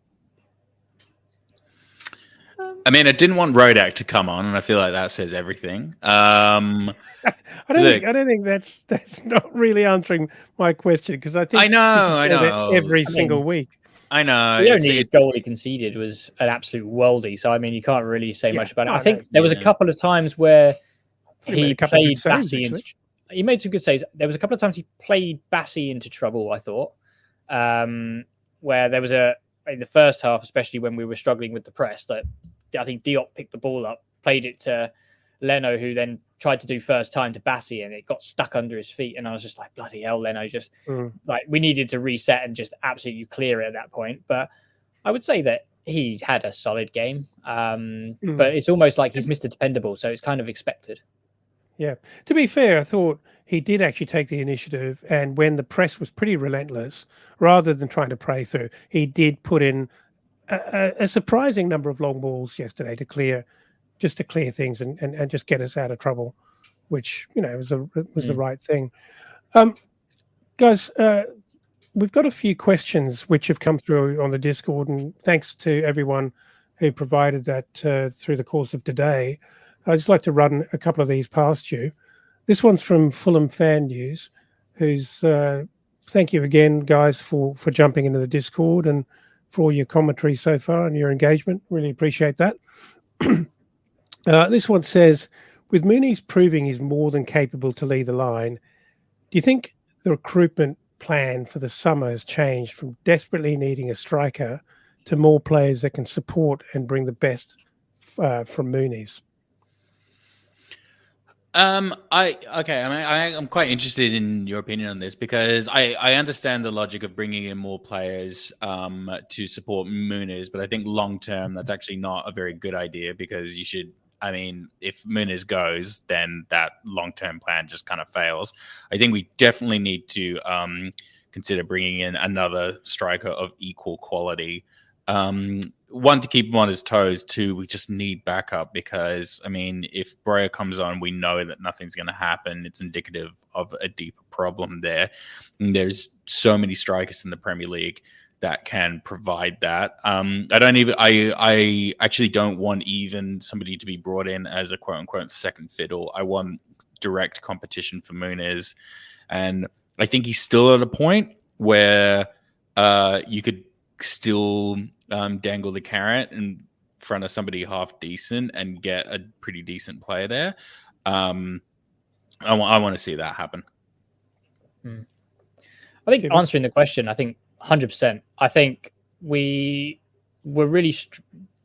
I mean, I didn't want Rodak to come on, and I feel like that says everything. I don't think that's not really answering my question because I think I know every single week. I know. The only goal he conceded was an absolute worldie. So, I mean, you can't really say much about it. I think there was a couple of times where he played Bassi. He made some good saves. There was a couple of times he played Bassi into trouble, I thought, where there was in the first half, especially when we were struggling with the press, that I think Diop picked the ball up, played it to Leno, who then tried to do first time to Bassi, and it got stuck under his feet. And I was just like, bloody hell, Leno, just like we needed to reset and just absolutely clear it at that point. But I would say that he had a solid game. But it's almost like he's Mr. Dependable, so it's kind of expected. Yeah. To be fair, I thought he did actually take the initiative. And when the press was pretty relentless, rather than trying to pray through, he did put in a surprising number of long balls yesterday to clear things and just get us out of trouble, which, was the right thing. Guys, we've got a few questions which have come through on the Discord, and thanks to everyone who provided that through the course of today. I'd just like to run a couple of these past you. This one's from Fulham Fan News, who's thank you again, guys, for jumping into the Discord and for all your commentary so far and your engagement. Really appreciate that. This one says, with Mooney's proving he's more than capable to lead the line, do you think the recruitment plan for the summer has changed from desperately needing a striker to more players that can support and bring the best from Mooney's? I'm quite interested in your opinion on this because I understand the logic of bringing in more players to support Muniz, but I think long term that's actually not a very good idea because you should. I mean, if Muniz goes, then that long term plan just kind of fails. I think we definitely need to consider bringing in another striker of equal quality. One, to keep him on his toes. Two, we just need backup because, I mean, if Breuer comes on, we know that nothing's going to happen. It's indicative of a deeper problem there. And there's so many strikers in the Premier League that can provide that. I actually don't want even somebody to be brought in as a quote unquote second fiddle. I want direct competition for Muniz. And I think he's still at a point where you could still dangle the carrot in front of somebody half decent and get a pretty decent player there. I want to see that happen. I think answering the question, I think 100%. I think we were really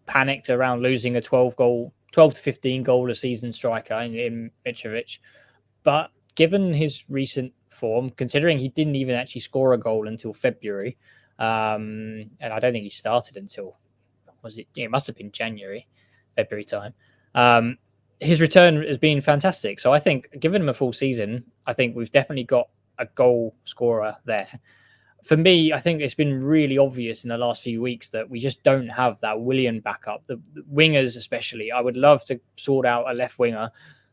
panicked around losing a 12 to 15 goal a season striker in Mitrovic. But given his recent form, considering he didn't even actually score a goal until February, and I don't think he started until it must have been February time. His return has been fantastic. So I think, given him a full season, I think we've definitely got a goal scorer there. For me, I think it's been really obvious in the last few weeks that we just don't have that Willian backup. The wingers, especially, I would love to sort out a left winger.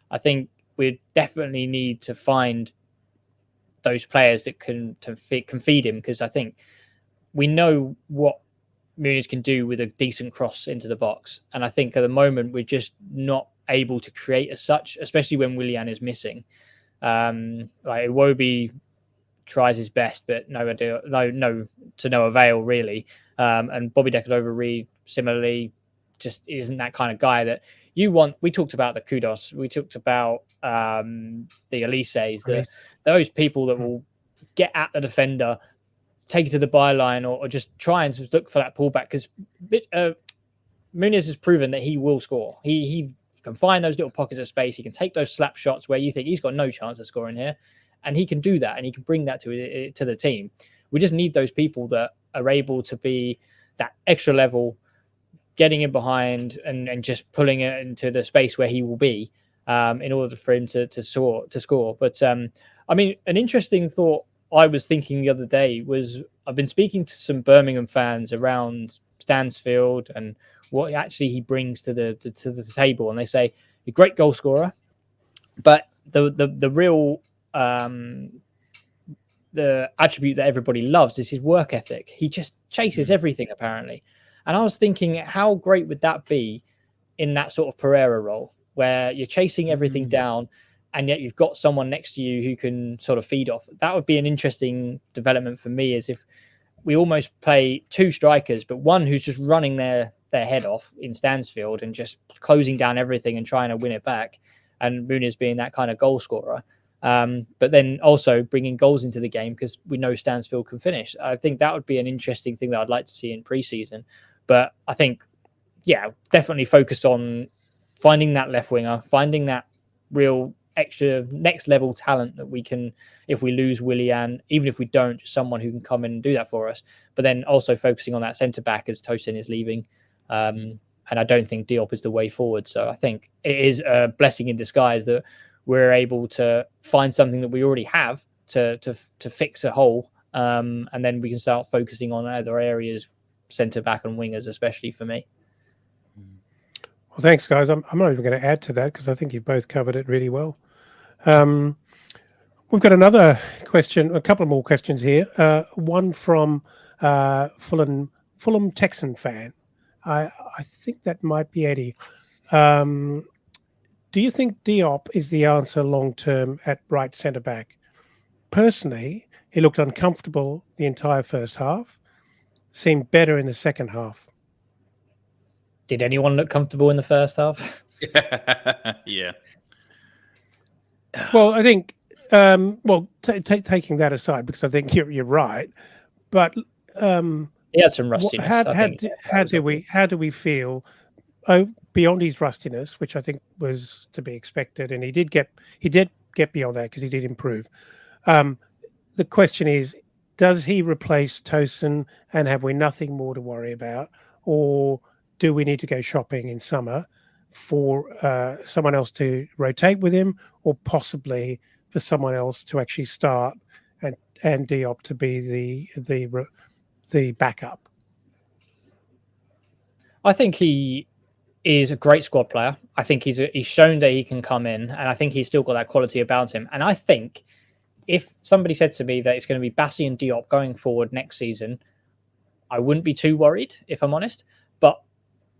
I think we definitely need to find those players that can feed him, because I think we know what Muniz can do with a decent cross into the box. And I think at the moment we're just not able to create as such, especially when Willian is missing. Like Iwobi tries his best, but to no avail really. And Bobby Decordova-Reid similarly just isn't that kind of guy that you want. We talked about the Kudos, we talked about the Elises, those people that will get at the defender, take it to the byline, or just try and look for that pullback, because Muniz has proven that he will score. He can find those little pockets of space. He can take those slap shots where you think he's got no chance of scoring here, and he can do that, and he can bring that to the team. We just need those people that are able to be that extra level, getting in behind and just pulling it into the space where he will be, in order for him to score. But I mean, an interesting thought I was thinking the other day was, I've been speaking to some Birmingham fans around Stansfield and what actually he brings to the table, and they say a great goal scorer, but the real the attribute that everybody loves is his work ethic. He just chases everything, apparently. And I was thinking, how great would that be in that sort of Pereira role, where you're chasing everything down, and yet you've got someone next to you who can sort of feed off. That would be an interesting development for me, is if we almost play two strikers, but one who's just running their head off in Stansfield and just closing down everything and trying to win it back, and Muniz being that kind of goal scorer. But then also bringing goals into the game, because we know Stansfield can finish. I think that would be an interesting thing that I'd like to see in pre-season. But I think, yeah, definitely focused on finding that left winger, finding that real extra next level talent that we can, if we lose Willian, even if we don't, just someone who can come in and do that for us. But then also focusing on that centre back, as Tosin is leaving. And I don't think Diop is the way forward. So I think it is a blessing in disguise that we're able to find something that we already have to fix a hole. And then we can start focusing on other areas, centre back and wingers, especially for me. Well, thanks, guys. I'm not even going to add to that, because I think you've both covered it really well. One We've got another question, a couple more questions here. One from Fulham Texan fan. I think that might be Eddie. Do you think Diop is the answer long term at right centre back? Personally, he looked uncomfortable the entire first half, seemed better in the second half. Did anyone look comfortable in the first half? Yeah. Well, I think, taking that aside, because I think you're right, but He had some rustiness. how do we feel? Oh, beyond his rustiness, which I think was to be expected, and he did get beyond that because he did improve. The question is, does he replace Tosin, and have we nothing more to worry about, or do we need to go shopping in summer for someone else to rotate with him, or possibly for someone else to actually start and Diop to be the backup? I think he is a great squad player. I think he's shown that he can come in, and I think he's still got that quality about him. And I think if somebody said to me that it's going to be Bassi and Diop going forward next season, I wouldn't be too worried, if I'm honest. But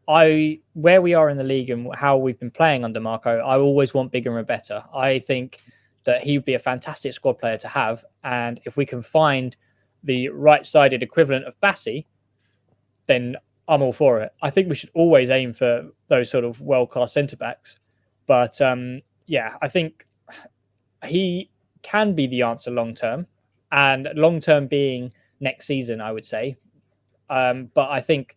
where we are in the league and how we've been playing under Marco, I always want bigger and better. I think that he would be a fantastic squad player to have. And if we can find the right-sided equivalent of Bassi, then I'm all for it. I think we should always aim for those sort of world-class centre-backs. But I think he can be the answer long-term. And long-term being next season, I would say. But I think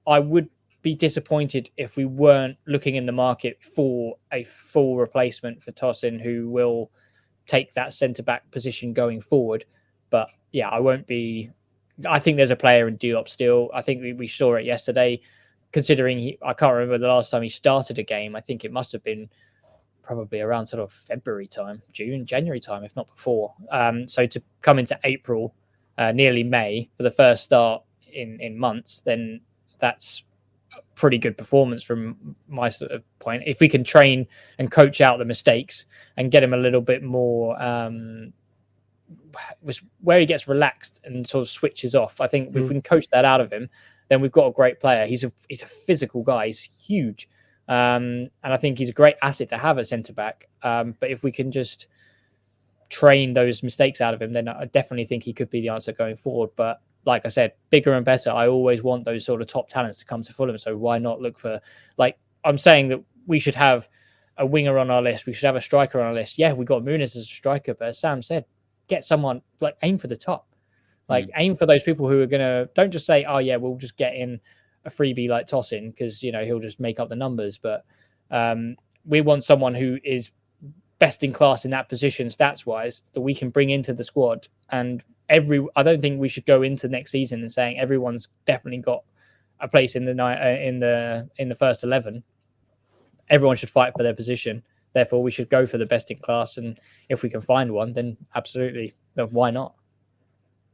I would be disappointed if we weren't looking in the market for a full replacement for Tosin, who will take that centre-back position going forward. But yeah, I won't be. I think there's a player in Diop still. I think we saw it yesterday. Considering I can't remember the last time he started a game. I think it must have been probably around sort of February time, January time, if not before. So to come into April, nearly May for the first start in months, then that's pretty good performance from my sort of point. If we can train and coach out the mistakes and get him a little bit more where he gets relaxed and sort of switches off, I think if we can coach that out of him, then we've got a great player. He's a physical guy. He's huge, and I think he's a great asset to have at centre back. But if we can just train those mistakes out of him, then I definitely think he could be the answer going forward. But like I said, bigger and better. I always want those sort of top talents to come to Fulham. So why not look for, like, I'm saying that we should have a winger on our list. We should have a striker on our list. Yeah, we got Muniz as a striker, but as Sam said, get someone, like, aim for the top. Like, aim for those people who are going to, don't just say, oh yeah, we'll just get in a freebie like Tosin because, you know, he'll just make up the numbers. But we want someone who is best in class in that position stats wise that we can bring into the squad. And I don't think we should go into next season and saying everyone's definitely got a place in the first 11. Everyone should fight for their position. Therefore, we should go for the best in class. And if we can find one, then absolutely, then why not?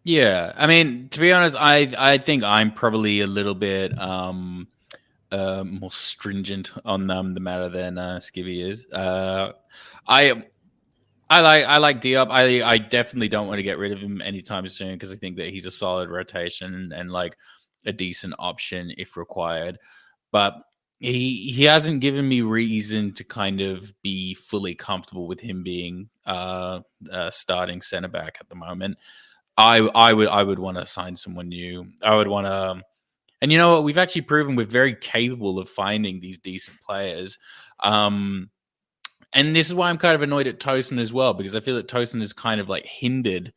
Yeah, I mean, to be honest, I think I'm probably a little bit more stringent on the matter than Skivvy is. I like Diop. I definitely don't want to get rid of him anytime soon because I think that he's a solid rotation and like a decent option if required. But he hasn't given me reason to kind of be fully comfortable with him being starting centre back at the moment. I would want to sign someone new. I would want to, and you know what? We've actually proven we're very capable of finding these decent players. And this is why I'm kind of annoyed at Tosin as well, because I feel that Tosin has kind of like hindered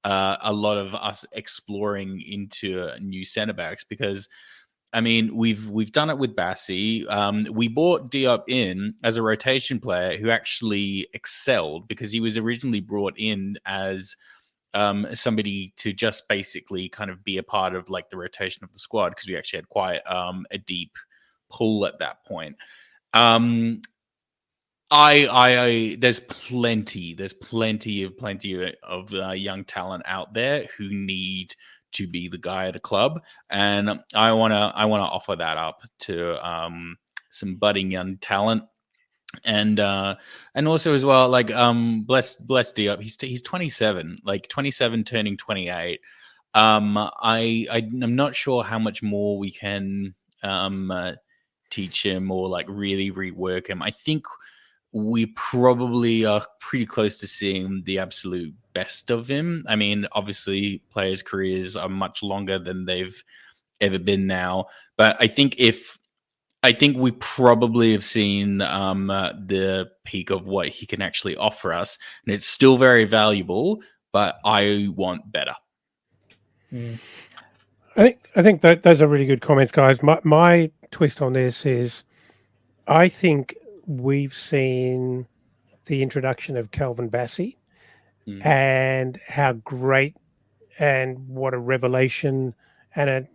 a lot of us exploring into new centre backs. Because I mean, we've done it with Bassi. We brought Diop in as a rotation player who actually excelled because he was originally brought in as somebody to just basically kind of be a part of like the rotation of the squad because we actually had quite a deep pool at that point. There's plenty of young talent out there who need to be the guy at a club, and I wanna offer that up to some budding young talent. and also as well, like bless Diop, he's 27, like 27 turning 28. I'm not sure how much more we can teach him or like really rework him. I think we probably are pretty close to seeing the absolute best of him. I mean, obviously players' careers are much longer than they've ever been now, but I think we probably have seen the peak of what he can actually offer us, and it's still very valuable. But I want better. I think that those are really good comments, guys. My twist on this is, I think we've seen the introduction of Calvin Bassey and how great and what a revelation and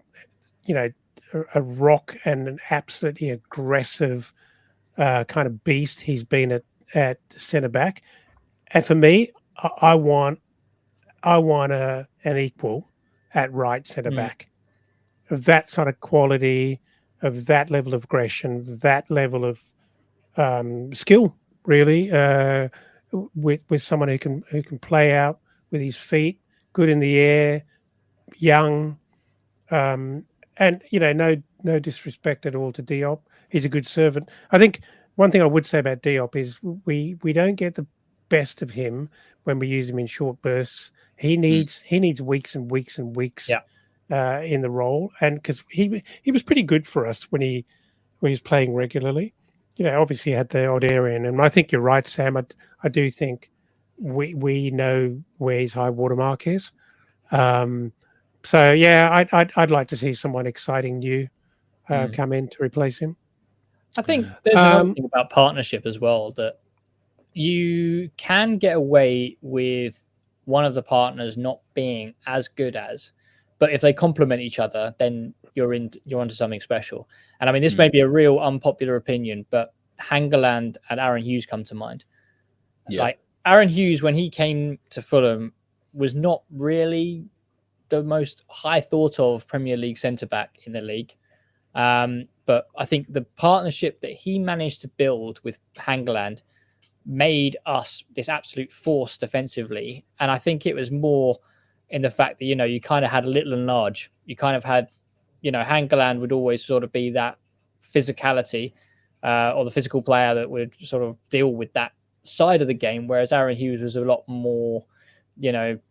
a rock and an absolutely aggressive kind of beast he's been at centre back. And for me, I want an equal at right centre back of that sort of quality, of that level of aggression, that level of skill, really, with someone who can play out with his feet, good in the air, young, and no disrespect at all to Diop. He's a good servant. I think one thing I would say about Diop is we don't get the best of him when we use him in short bursts. He needs weeks and weeks and weeks in the role, and because he was pretty good for us when he was playing regularly. Obviously he had the odd area in, and I think you're right, Sam. I do think we know where his high watermark is. So yeah, I'd like to see someone exciting new come in to replace him. I think there's another thing about partnership as well, that you can get away with one of the partners not being as good as, but if they complement each other, then you're onto something special. And I mean, this may be a real unpopular opinion, but Hangeland and Aaron Hughes come to mind. Yeah. Like Aaron Hughes, when he came to Fulham, was not really the most high thought of Premier League centre back in the league. But I think the partnership that he managed to build with Hangeland made us this absolute force defensively. And I think it was more in the fact that, you kind of had a little and large. You kind of had, Hangeland would always sort of be that physicality or the physical player that would sort of deal with that side of the game, whereas Aaron Hughes was a lot more,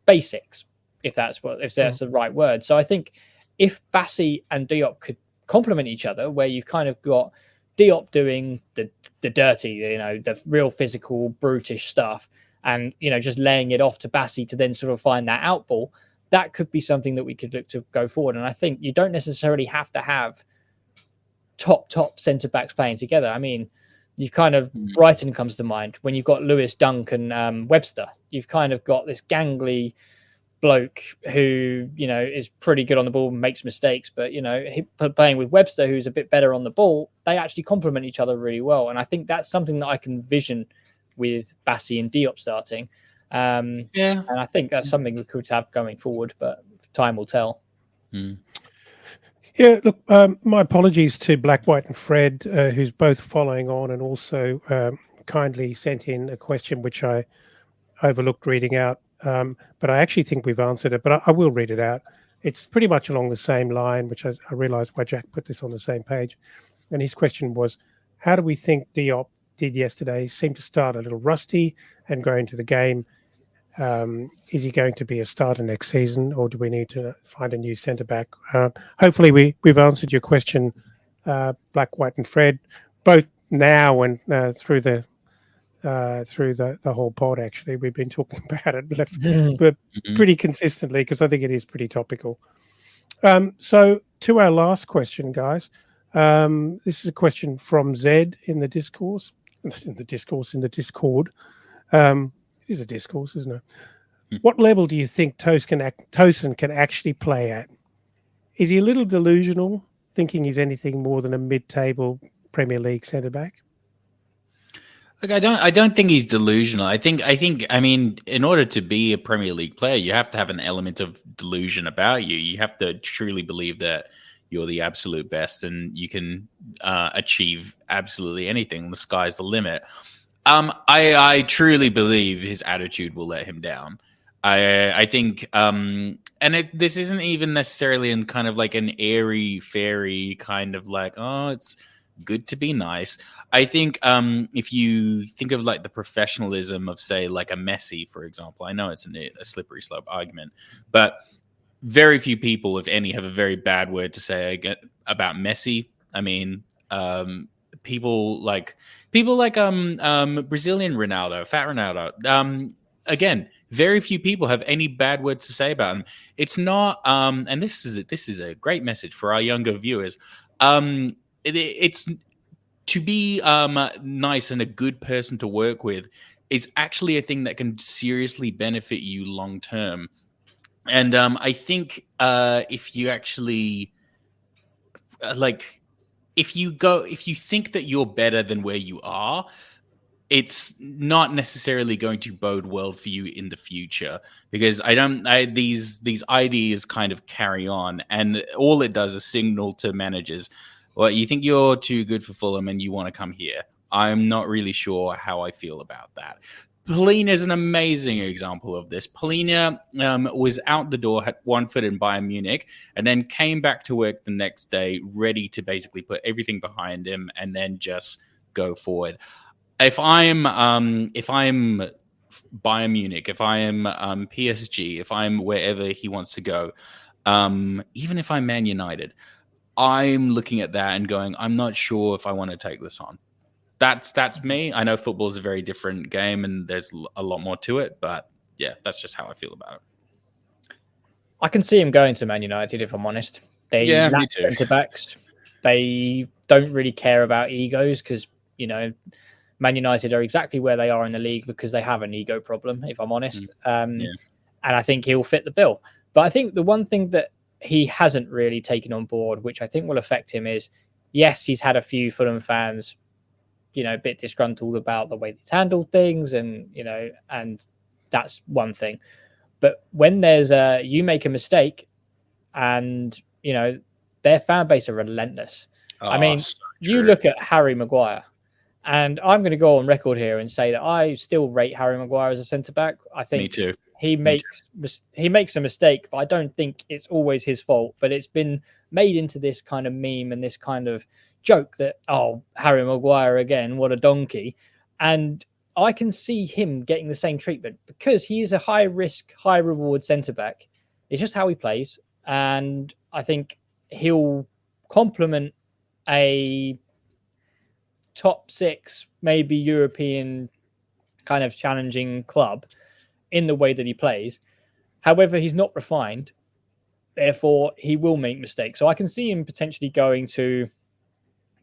basics, if that's the right word. So I think if Bassey and Diop could complement each other, where you've kind of got Diop doing the dirty, the real physical, brutish stuff, and, just laying it off to Bassey to then sort of find that out ball, that could be something that we could look to go forward. And I think you don't necessarily have to have top centre-backs playing together. I mean, you've kind of, Brighton comes to mind, when you've got Lewis Dunk and Webster. You've kind of got this gangly bloke who, is pretty good on the ball and makes mistakes, but, playing with Webster, who's a bit better on the ball, they actually complement each other really well. And I think that's something that I can vision with Bassey and Diop starting. And I think that's something we could have going forward, but time will tell. Yeah, look, my apologies to Black, White and Fred, who's both following on and also kindly sent in a question which I overlooked reading out. But I actually think we've answered it, but I will read it out. It's pretty much along the same line, which I realised why Jack put this on the same page. And his question was, how do we think Diop did yesterday? Seemed to start a little rusty and grow into the game. Is he going to be a starter next season, or do we need to find a new centre-back? Hopefully we've answered your question, Black, White and Fred, both now and through the whole pod. Actually, we've been talking about it, but pretty consistently, because I think it is pretty topical. So to our last question, guys, this is a question from Zed in the Discord. It is a discourse, isn't it? What level do you think Tosin can actually play at? Is he a little delusional, thinking he's anything more than a mid-table Premier League centre back? Look, I don't think he's delusional. I mean, in order to be a Premier League player, you have to have an element of delusion about you. You have to truly believe that you're the absolute best and you can achieve absolutely anything. The sky's the limit. I truly believe his attitude will let him down. I think, and this isn't even necessarily in kind of like an airy fairy kind of like, oh, it's good to be nice. I think if you think of like the professionalism of, say, like a Messi, for example, I know it's a slippery slope argument, but very few people, if any, have a very bad word to say about Messi. I mean, people like Brazilian Ronaldo, Fat Ronaldo. Again, very few people have any bad words to say about him. It's not, and this is a great message for our younger viewers. It's to be nice and a good person to work with is actually a thing that can seriously benefit you long term. And I think if you actually if you think that you're better than where you are, it's not necessarily going to bode well for you in the future, because these ideas kind of carry on, and all it does is signal to managers, well, you think you're too good for Fulham and you want to come here. I'm not really sure how I feel about that. Polina is an amazing example of this. Polina was out the door, had one foot in Bayern Munich, and then came back to work the next day, ready to basically put everything behind him and then just go forward. If I'm Bayern Munich, if I am PSG, if I'm wherever he wants to go, even if I'm Man United, I'm looking at that and going, I'm not sure if I want to take this on. That's me. I know football is a very different game and there's a lot more to it, but yeah, that's just how I feel about it. I can see him going to Man United, if I'm honest. They lack centre-backs. They don't really care about egos because, Man United are exactly where they are in the league because they have an ego problem, if I'm honest. And I think he'll fit the bill. But I think the one thing that he hasn't really taken on board, which I think will affect him, is, yes, he's had a few Fulham fans a bit disgruntled about the way he's handled things, and that's one thing. But when there's you make a mistake and, their fan base are relentless. I mean, so you look at Harry Maguire, and I'm going to go on record here and say that I still rate Harry Maguire as a centre-back. I think Me too. He makes a mistake, but I don't think it's always his fault. But it's been made into this kind of meme and this kind of joke that, oh, Harry Maguire again, what a donkey. And I can see him getting the same treatment because he is a high risk, high reward centre back. It's just how he plays. And I think he'll complement a top 6, maybe European kind of challenging club in the way that he plays. However, he's not refined. Therefore, he will make mistakes. So I can see him potentially going to,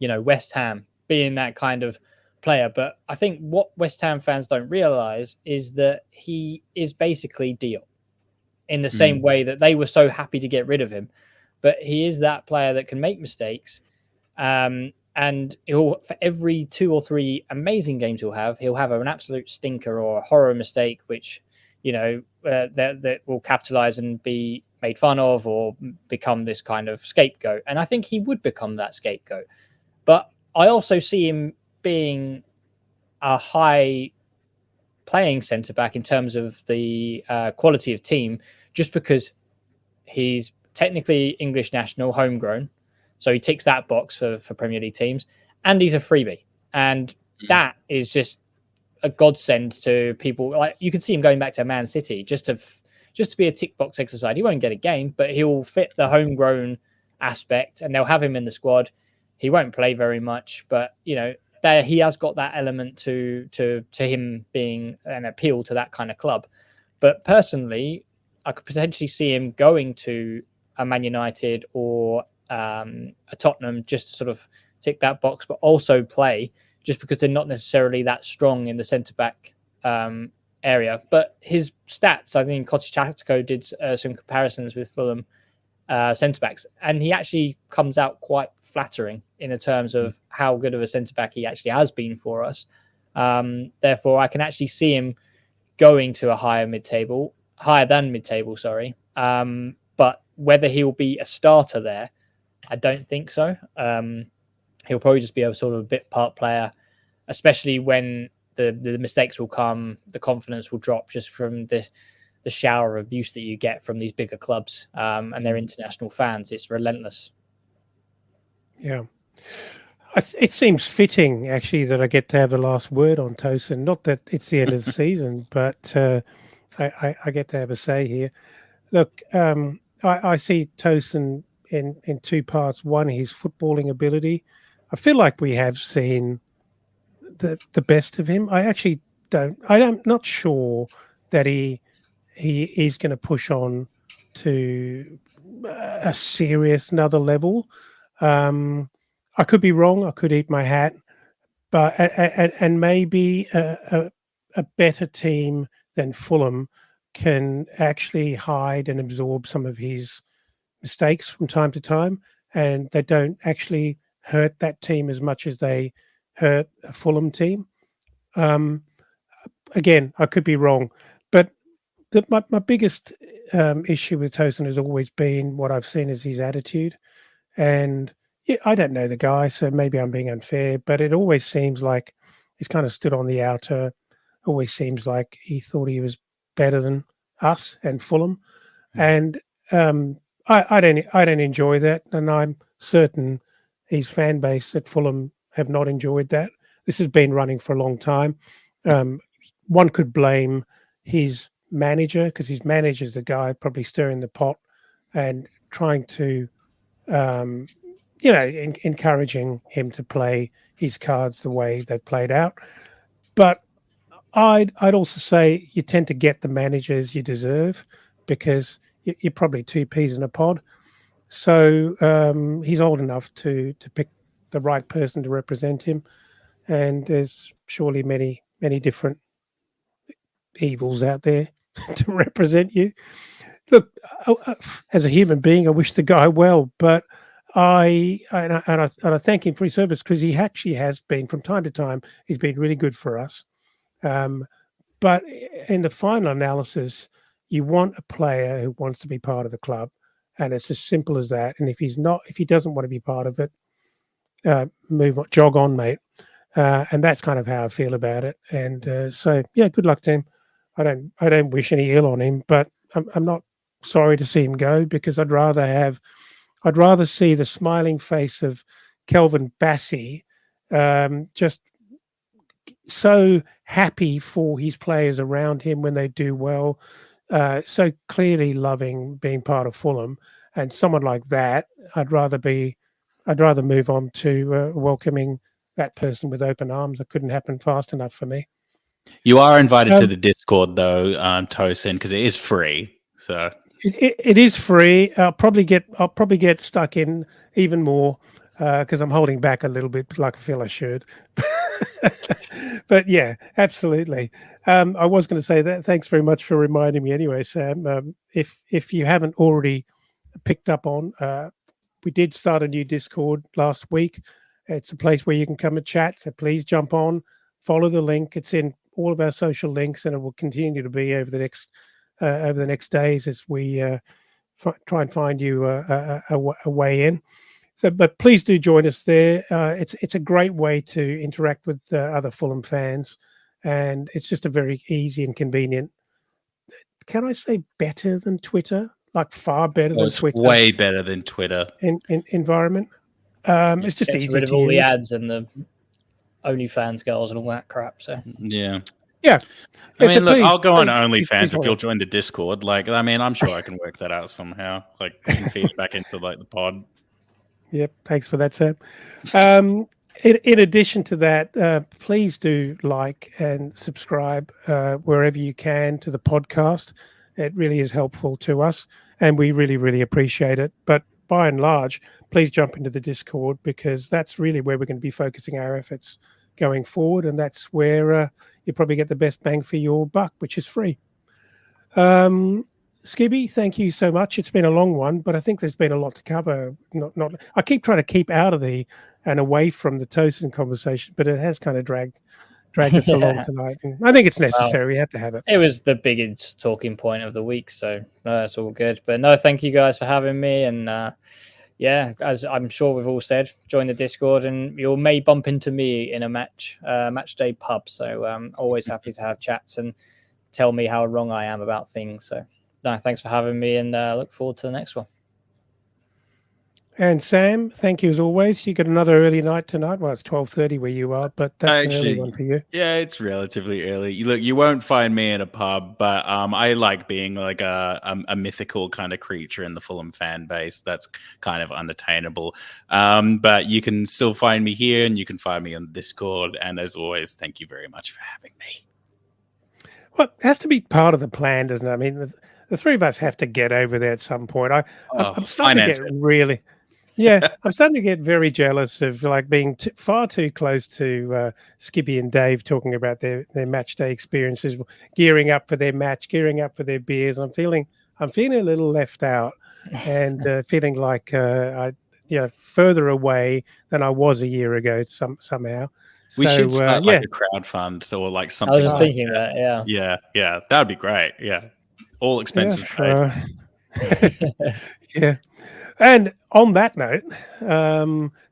West Ham, being that kind of player. But I think what West Ham fans don't realize is that he is basically Diop in the same way that they were so happy to get rid of him. But he is that player that can make mistakes. And he'll, for every 2 or 3 amazing games he'll have an absolute stinker or a horror mistake, which, that will capitalize and be made fun of or become this kind of scapegoat. And I think he would become that scapegoat. But I also see him being a high playing centre-back in terms of the quality of team, just because he's technically English national, homegrown. So he ticks that box for Premier League teams. And he's a freebie. And that is just a godsend to people. Like, you can see him going back to Man City just to be a tick box exercise. He won't get a game, but he'll fit the homegrown aspect and they'll have him in the squad. He won't play very much, but there he has got that element to him being an appeal to that kind of club. But personally, I could potentially see him going to a Man United or a Tottenham just to sort of tick that box, but also play, just because they're not necessarily that strong in the centre-back area. But his stats, I think Cottage Tactico did some comparisons with Fulham centre-backs, and he actually comes out quite flattering in the terms of how good of a centre-back he actually has been for us. Therefore, I can actually see him going to a higher than mid-table, sorry. But whether he will be a starter there, I don't think so. He'll probably just be a sort of a bit part player, especially when the mistakes will come, the confidence will drop just from the shower of abuse that you get from these bigger clubs and their international fans. It's relentless. Yeah. It seems fitting, actually, that I get to have the last word on Tosin. Not that it's the end of the season, but I get to have a say here. Look, I see Tosin in two parts. One, his footballing ability. I feel like we have seen the best of him. I actually don't. I'm not sure that he is going to push on to a serious another level. I could be wrong. I could eat my hat, but and maybe a better team than Fulham can actually hide and absorb some of his mistakes from time to time, and they don't actually hurt that team as much as they hurt a Fulham team. Um, Again, I could be wrong, but my biggest issue with Tosin has always been what I've seen as his attitude. And yeah, I don't know the guy, so maybe I'm being unfair, but it always seems like he's kind of stood on the outer. Always seems like he thought he was better than us and Fulham, and I don't enjoy that, and I'm certain his fan base at Fulham have not enjoyed that. This has been running for a long time. One could blame his manager because his manager's the guy probably stirring the pot and trying to encouraging him to play his cards the way they played out. But I'd also say you tend to get the managers you deserve because you're probably two peas in a pod. So he's old enough to pick the right person to represent him, and there's surely many different evils out there to represent you. Look, as a human being, I wish the guy well, but I thank him for his service because he actually has been, from time to time, he's been really good for us. But in the final analysis, you want a player who wants to be part of the club, and it's as simple as that. And if he doesn't want to be part of it, move on, jog on, mate. And that's kind of how I feel about it. And so, yeah, good luck to him. I don't wish any ill on him, but I'm not sorry to see him go because I'd rather see the smiling face of Kelvin Bassey, just so happy for his players around him when they do well, so clearly loving being part of Fulham, and someone like that, I'd rather move on to welcoming that person with open arms. It couldn't happen fast enough for me. You are invited to the Discord though, Tosin, because it is free. So it is free. I'll probably get stuck in even more because I'm holding back a little bit, like I feel I should. But yeah, absolutely. I was going to say that. Thanks very much for reminding me. Anyway, Sam, if you haven't already picked up on, we did start a new Discord last week. It's a place where you can come and chat. So please jump on, follow the link. It's in all of our social links, and it will continue to be over the next days as we try and find you a way in. So, but please do join us there. It's a great way to interact with other Fulham fans, and it's just a very easy and convenient. Can I say better than Twitter? Like far better than Twitter. Way better than Twitter. In environment. It's just easy rid of to all use. the ads and the OnlyFans girls and all that crap. So yeah. I mean, look, I'll go on OnlyFans if you'll join the Discord. Like, I mean, I'm sure I can work that out somehow. Like, you can feed it back into like the pod. Yep, thanks for that, Sam. In addition to that, please do like and subscribe wherever you can to the podcast. It really is helpful to us, and we really, really appreciate it. But by and large, please jump into the Discord because that's really where we're going to be focusing our efforts going forward, and that's where you probably get the best bang for your buck, which is free. Skibby, thank you so much. It's been a long one, but I think there's been a lot to cover. I keep trying to keep out of and away from the Tosin conversation, but it has kind of dragged us along tonight. And I think it's necessary. We have to have it. It was the biggest talking point of the week, so no, that's all good. But no, thank you guys for having me, and yeah, as I'm sure we've all said, join the Discord, and you may bump into me in a match day pub. So always happy to have chats and tell me how wrong I am about things. So no, thanks for having me, and look forward to the next one. And Sam, thank you as always. You got another early night tonight. Well, it's 12:30 where you are, but that's an early one for you. Yeah, it's relatively early. You won't find me in a pub, but I like being like a mythical kind of creature in the Fulham fan base. That's kind of unattainable. But you can still find me here, and you can find me on Discord. And as always, thank you very much for having me. Well, it has to be part of the plan, doesn't it? I mean, the three of us have to get over there at some point. I'm starting to get really... Yeah, I'm starting to get very jealous of like being far too close to Skippy and Dave talking about their match day experiences, gearing up for their match, gearing up for their beers. I'm feeling a little left out, and feeling like further away than I was a year ago somehow. We should start like a crowd fund or like something. I was just like thinking that. Yeah, that'd be great. Yeah, all expenses paid. Yeah. And on that note,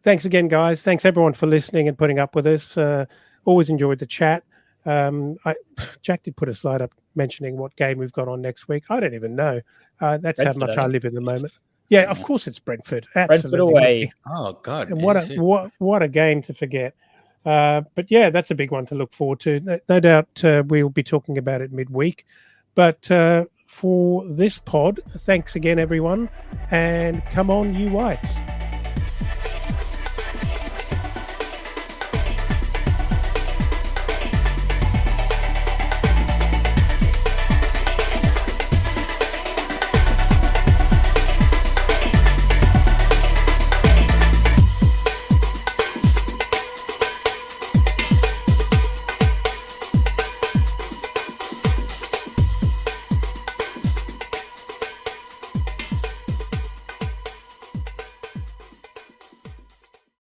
thanks again, guys. Thanks everyone for listening and putting up with us. Always enjoyed the chat. Jack did put a slide up mentioning what game we've got on next week. I don't even know. That's Brentford, how much I live in the moment. Yeah, of course it's Brentford. Absolutely. Brentford away. Oh God! And what a game to forget. But yeah, that's a big one to look forward to. No doubt we'll be talking about it midweek. But for this pod, thanks again, everyone. And come on, you Whites.